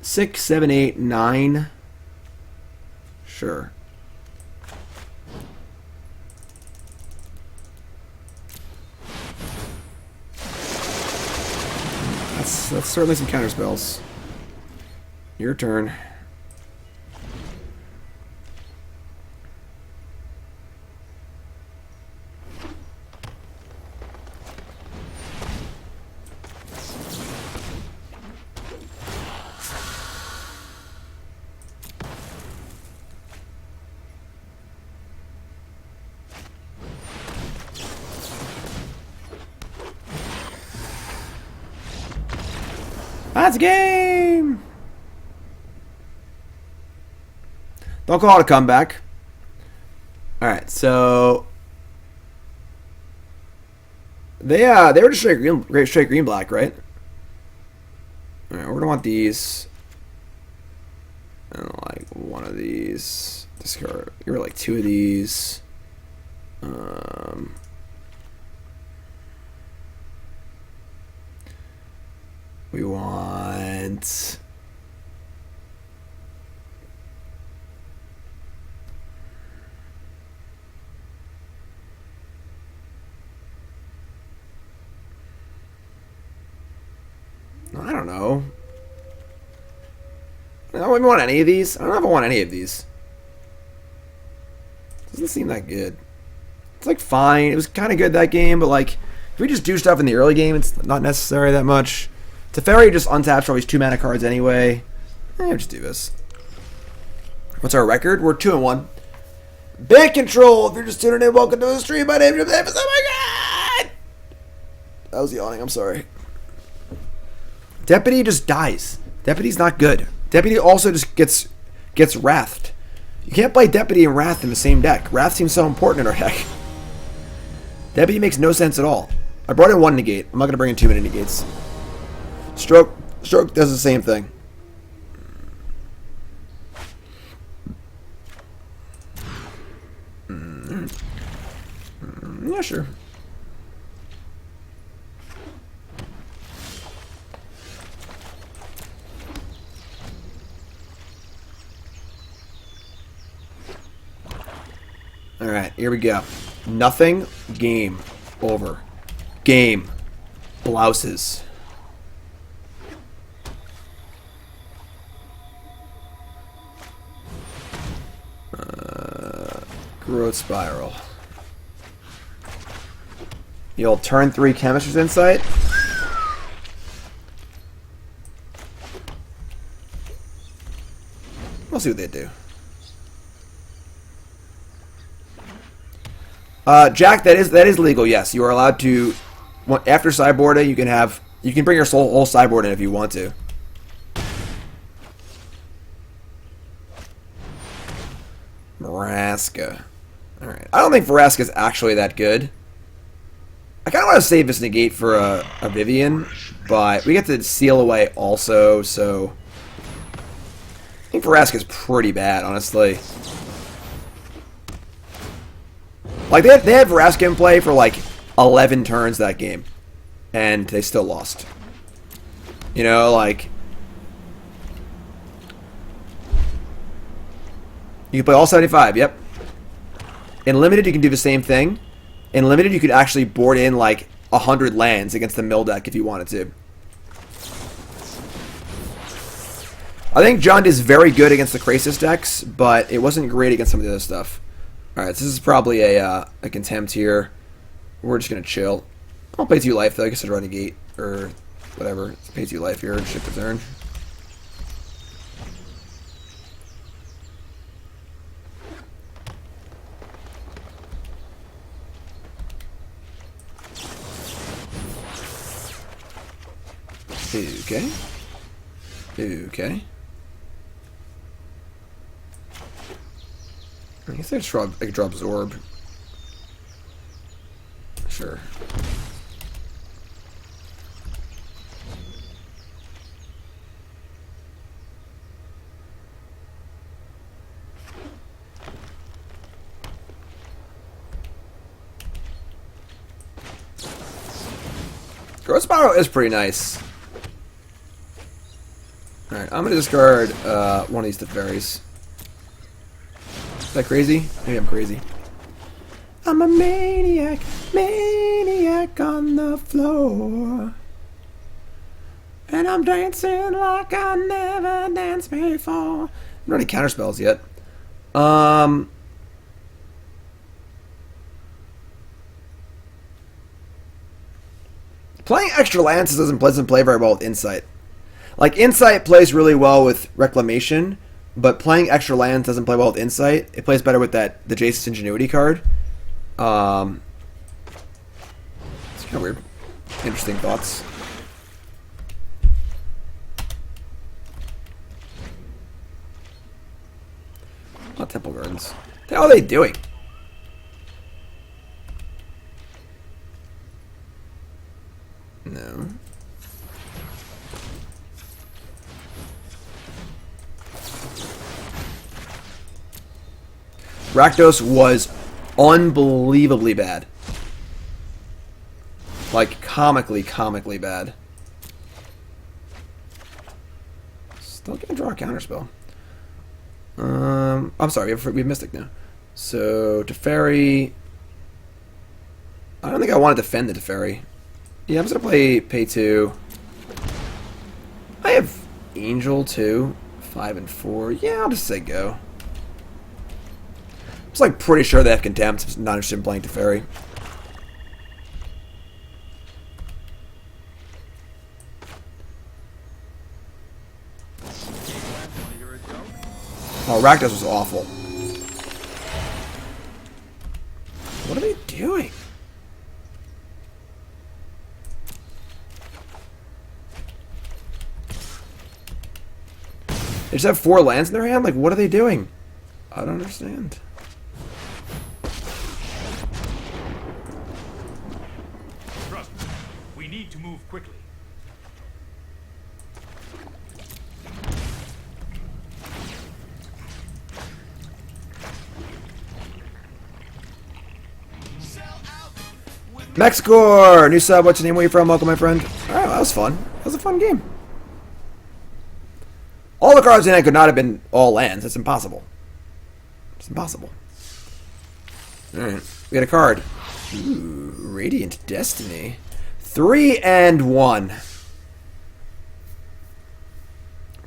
Speaker 1: 6, 7, 8, 9. Sure. That's certainly some counter spells. Your turn. That's game! Don't call it a comeback. Alright, so... They were just straight green black, right? Alright, we're gonna want these. I don't like one of these. Discard. You were like two of these. We want. I don't know. I don't even want any of these. I don't know if I want any of these. Doesn't seem that good. It's like fine. It was kind of good that game, but like if we just do stuff in the early game, it's not necessary that much. Teferi just untaps for all these 2 mana cards anyway. We'll just do this. What's our record? We're 2-1. Big control. If you're just tuning in, welcome to the stream. My name is Davis. Oh my god! I was yawning. I'm sorry. Deputy just dies. Deputy's not good. Deputy also just gets Wrathed. You can't play Deputy and Wrath in the same deck. Wrath seems so important in our deck. Deputy makes no sense at all. I brought in 1 negate. I'm not going to bring in too many negates. Stroke does the same thing. Yeah, sure. Alright, here we go. Nothing. Game. Over. Game. Blouses. Growth Spiral. The old turn 3 Chemister's Insight. We'll see what they do. Jack, that is legal. Yes, you are allowed to. After sideboarding, you can bring your whole sideboard in if you want to. Vraska. All right. I don't think Vraska is actually that good. I kind of want to save this negate for a Vivian, but we get to seal away also, so I think Vraska is pretty bad, honestly. Like, they had Vraska in play for, like, 11 turns that game. And they still lost. You know, like... You can play all 75, yep. In Limited, you can do the same thing. In Limited, you could actually board in, like, 100 lands against the mill deck if you wanted to. I think Jund is very good against the Krasis decks, but it wasn't great against some of the other stuff. Alright, so this is probably a contempt here. We're just going to chill. I'll pay 2 life, though. I guess I'd run a gate, or whatever. Pay 2 life here and ship the turn. Okay. Okay. I guess I could draw Absorb. Sure. Growth Spiral is pretty nice. Alright, I'm going to discard one of these Teferis. Is that crazy? Maybe I'm crazy. I'm a maniac, maniac on the floor. And I'm dancing like I never danced before. I don't have any counterspells yet. Playing extra lances doesn't play very well with Insight. Like, Insight plays really well with Reclamation, but playing extra lands doesn't play well with Insight. It plays better with the Jace's Ingenuity card. It's kind of weird. Interesting thoughts. not Temple Gardens. What the hell are they doing? No. Rakdos was unbelievably bad. Like, comically bad. Still can't draw a counterspell. I'm sorry, we have Mystic now. So, Teferi. I don't think I want to defend the Teferi. Yeah, I'm just going to pay 2. I have Angel too. 5 and 4. Yeah, I'll just say go. I was like pretty sure they have Contempt. I'm not interested in playing Teferi. Oh, Rakdos was awful. What are they doing? They just have 4 lands in their hand? Like, what are they doing? I don't understand.
Speaker 3: Trust me, we need to move quickly.
Speaker 1: Mexicor! New sub, what's your name? Where you from? Welcome, my friend. Alright, well, that was fun. That was a fun game. All the cards in it could not have been all lands. That's impossible. It's impossible. Alright, we got a card. Ooh, Radiant Destiny. 3 and 1.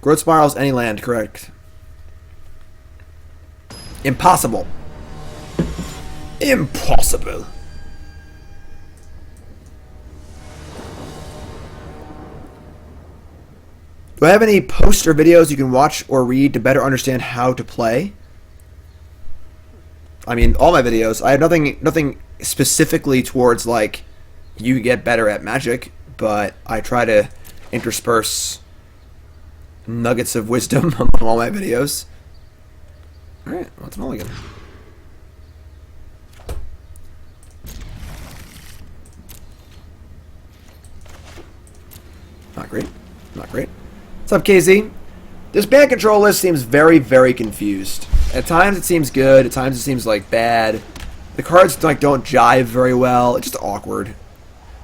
Speaker 1: Growth Spirals, any land, correct. Impossible. Impossible. Do I have any poster videos you can watch or read to better understand how to play? I mean, all my videos. I have nothing specifically towards, like, you get better at Magic, but I try to intersperse nuggets of wisdom among all my videos. Alright, well, it's mulligan. Not great. Not great. What's up, KZ? This band control list seems very, very confused. At times it seems good, at times it seems like bad. The cards like don't jive very well. It's just awkward.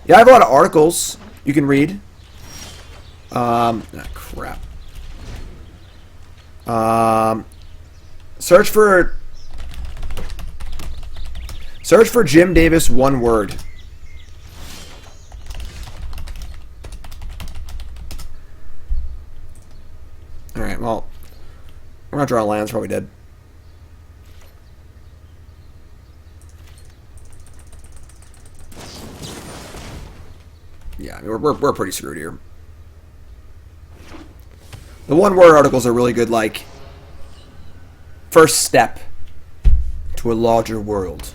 Speaker 1: Yeah, I have a lot of articles you can read. Crap. Search for Jim Davis, one word. Alright, well, we're not drawing lands, probably dead. Yeah, I mean, we're pretty screwed here. The one-word articles are really good, like, first step to a larger world.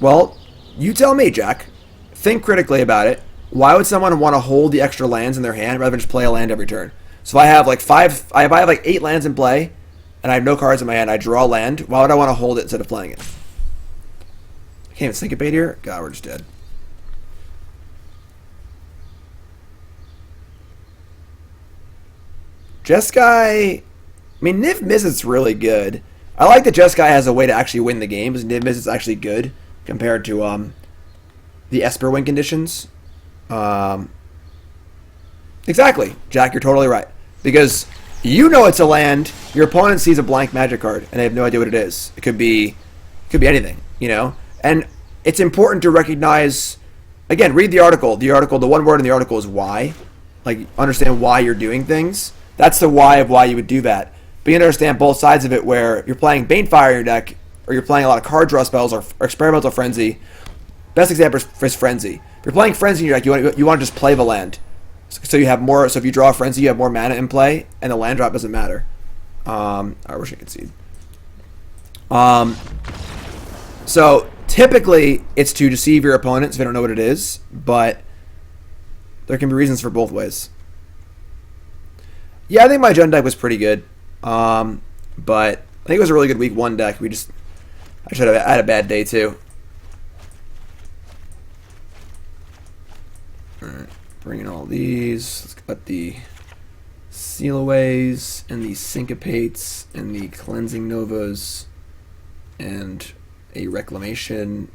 Speaker 1: Well, you tell me, Jack. Think critically about it. Why would someone want to hold the extra lands in their hand rather than just play a land every turn? So if I have like if I have like 8 lands in play, and I have no cards in my hand, I draw a land. Why would I want to hold it instead of playing it? I can't even Syncopate here. God, we're just dead. Jeskai, I mean, Niv Mizzet's really good. I like that Jeskai has a way to actually win the game, because Niv Mizzet's actually good compared to the Esper win conditions. Exactly, Jack, you're totally right. Because you know it's a land, your opponent sees a blank Magic card, and they have no idea what it is. It could be anything, you know? And it's important to recognize, again, read the article. The one word in the article is why. Like, understand why you're doing things. That's the why of why you would do that. But you understand both sides of it, where you're playing Banefire in your deck, or you're playing a lot of card draw spells, or Experimental Frenzy. Best example is Frenzy. If you're playing Frenzy in your deck, you want to just play the land. So you have more. So if you draw a Frenzy, you have more mana in play, and the land drop doesn't matter. I wish I could see. So typically it's to deceive your opponents if they don't know what it is, but there can be reasons for both ways. Yeah, I think my Jund deck was pretty good. But I think it was a really good week 1 deck. I should have had a bad day too. Alright, bring in all these. Let's cut the Sealaways and the Syncopates and the Cleansing Novas and a Reclamation.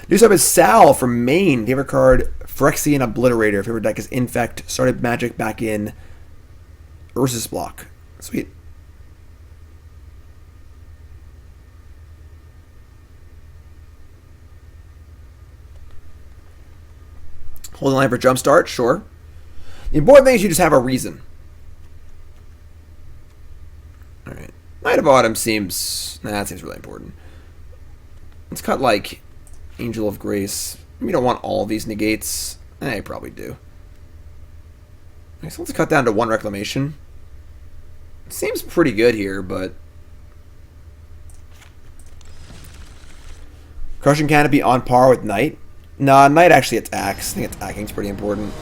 Speaker 1: News up is Sal from Maine. Favorite card, Phyrexian Obliterator. Favorite deck is Infect. Started Magic back in Ursus block. Sweet. Holding line for Jumpstart, sure. The important thing is you just have a reason. Alright. Knight of Autumn seems... Nah, that seems really important. Let's cut, like, Angel of Grace. We don't want all these negates. I probably do. Okay, so let's cut down to 1 Reclamation. It seems pretty good here, but... Crushing Canopy on par with Knight. Nah, Knight actually attacks. I think attacking is pretty important.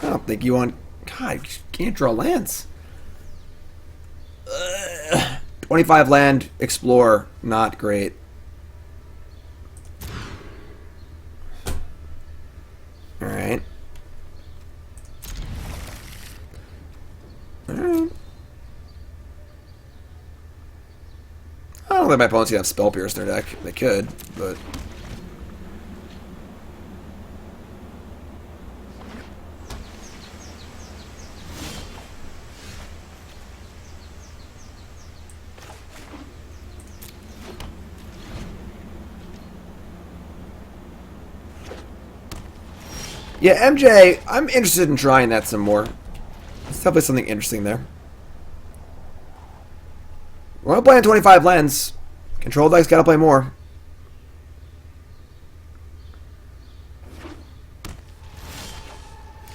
Speaker 1: I don't think you want... God, you can't draw lands. 25 land, explore, not great. Alright. Alright. I don't think my opponents can have Spell Pierce in their deck. They could, but... Yeah, MJ, I'm interested in trying that some more. There's definitely something interesting there. We're not playing 25 lands. Control deck's gotta play more.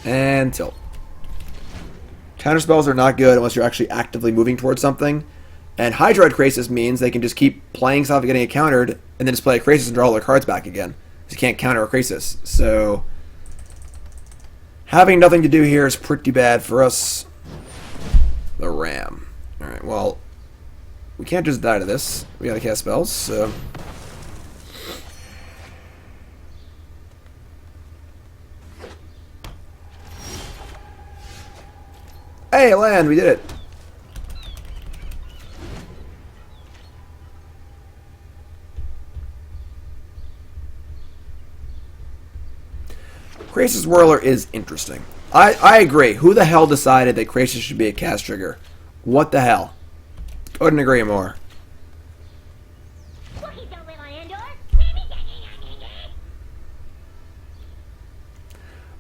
Speaker 1: And tilt. Counterspells are not good unless you're actually actively moving towards something. And Hydroid Krasis means they can just keep playing stuff and getting it countered, and then just play a Krasis and draw all their cards back again. You can't counter a Krasis. So... having nothing to do here is pretty bad for us. The Ram. Alright, well... we can't just die to this. We gotta cast spells, so... Hey, land! We did it! Krasis Whirler is interesting. I agree. Who the hell decided that Krasis should be a cast trigger? What the hell? Couldn't agree more.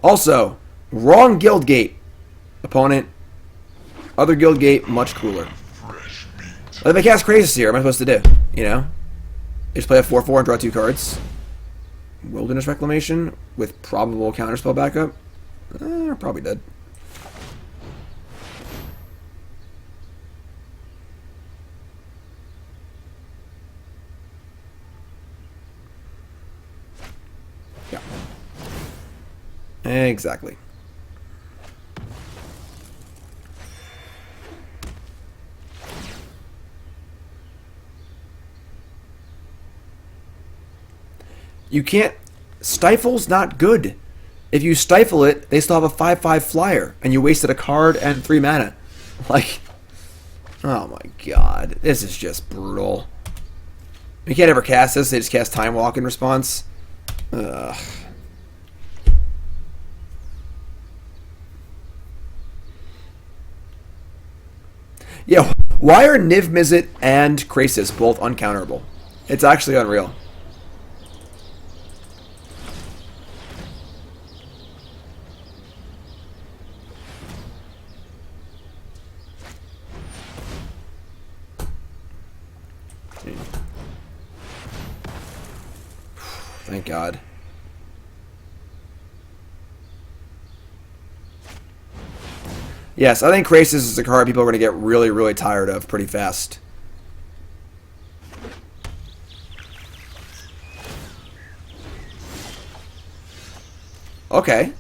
Speaker 1: Also, wrong guild gate. Opponent. Other guild gate, much cooler. If I cast Krasis here, what am I supposed to do? You know? Just play a 4/4 and draw 2 cards. Wilderness Reclamation with probable counterspell backup. Probably dead. Yeah. Exactly. You can't... Stifle's not good. If you stifle it, they still have a 5/5 flyer, and you wasted a card and 3 mana. Like... oh my god. This is just brutal. You can't ever cast this, they just cast Time Walk in response. Ugh. Yeah, why are Niv Mizzet and Krasis both uncounterable? It's actually unreal. Thank God. Yes, I think Krasis is a card people are going to get really, really tired of pretty fast. Okay.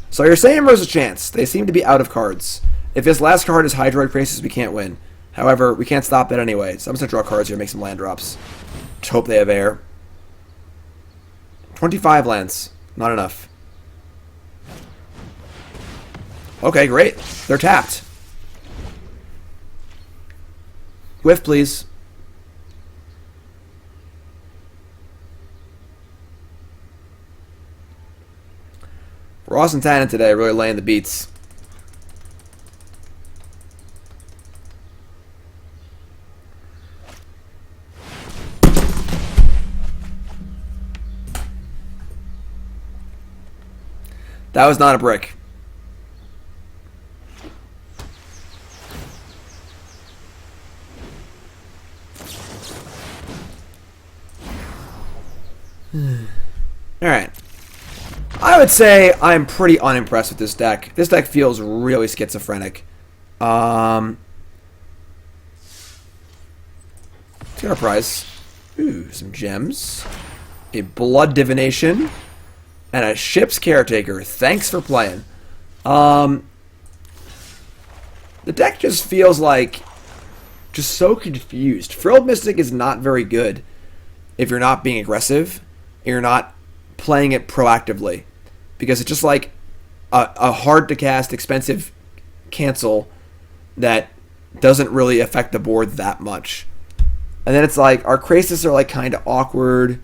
Speaker 1: So you're saying there's a chance. They seem to be out of cards. If his last card is Hydroid Krasis, we can't win. However, we can't stop that anyway. So I'm just going to draw cards here and make some land drops. Just hope they have air. 25 lands. Not enough. Okay, great. They're tapped. Whiff, please. Ross and Tannen today really laying the beats. That was not a brick. Alright. I would say I'm pretty unimpressed with this deck. This deck feels really schizophrenic. Enterprise. Ooh, some gems. A Blood Divination. And a Ship's Caretaker. Thanks for playing. The deck just feels like just so confused. Frilled Mystic is not very good if you're not being aggressive and you're not playing it proactively. Because it's just like a hard to cast, expensive cancel that doesn't really affect the board that much. And then it's like our Krasis are like kind of awkward.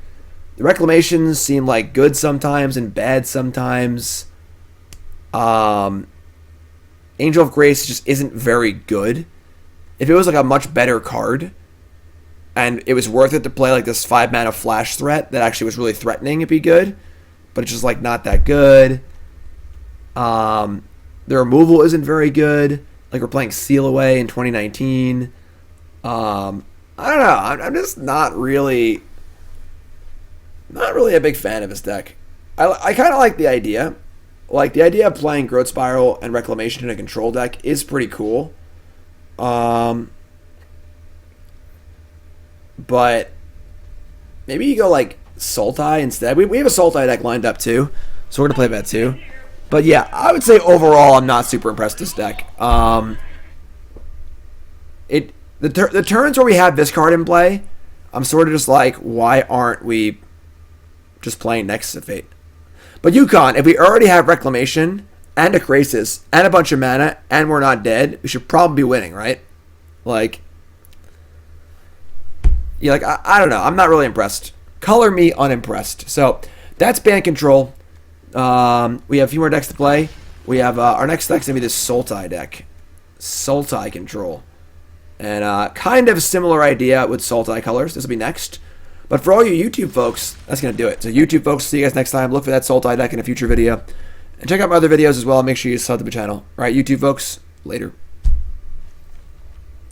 Speaker 1: The Reclamations seem like good sometimes and bad sometimes. Angel of Grace just isn't very good. If it was like a much better card and it was worth it to play like this 5-mana flash threat that actually was really threatening, it'd be good. But it's just like not that good. The removal isn't very good. Like we're playing Seal Away in 2019. I don't know. I'm just not really a big fan of this deck. I kind of like the idea. Like the idea of playing Growth Spiral and Reclamation in a control deck is pretty cool. But maybe you go like Sultai instead. We have a Sultai deck lined up too, so we're gonna play that too. But yeah, I would say overall I'm not super impressed with this deck. The turns where we have this card in play, I'm sort of just like, why aren't we just playing Nexus of Fate? But Yukon, if we already have Reclamation and a Krasis and a bunch of mana and we're not dead, we should probably be winning, right? Like, yeah, like I don't know. I'm not really impressed. Color me unimpressed. So that's Band Control. We have a few more decks to play. We have our next deck's gonna be this Sultai deck, Sultai Control, and kind of similar idea with Sultai colors. This will be next. But for all you YouTube folks, that's gonna do it. So YouTube folks, see you guys next time. Look for that Sultai deck in a future video, and check out my other videos as well. Make sure you sub to the channel. All right, YouTube folks, later.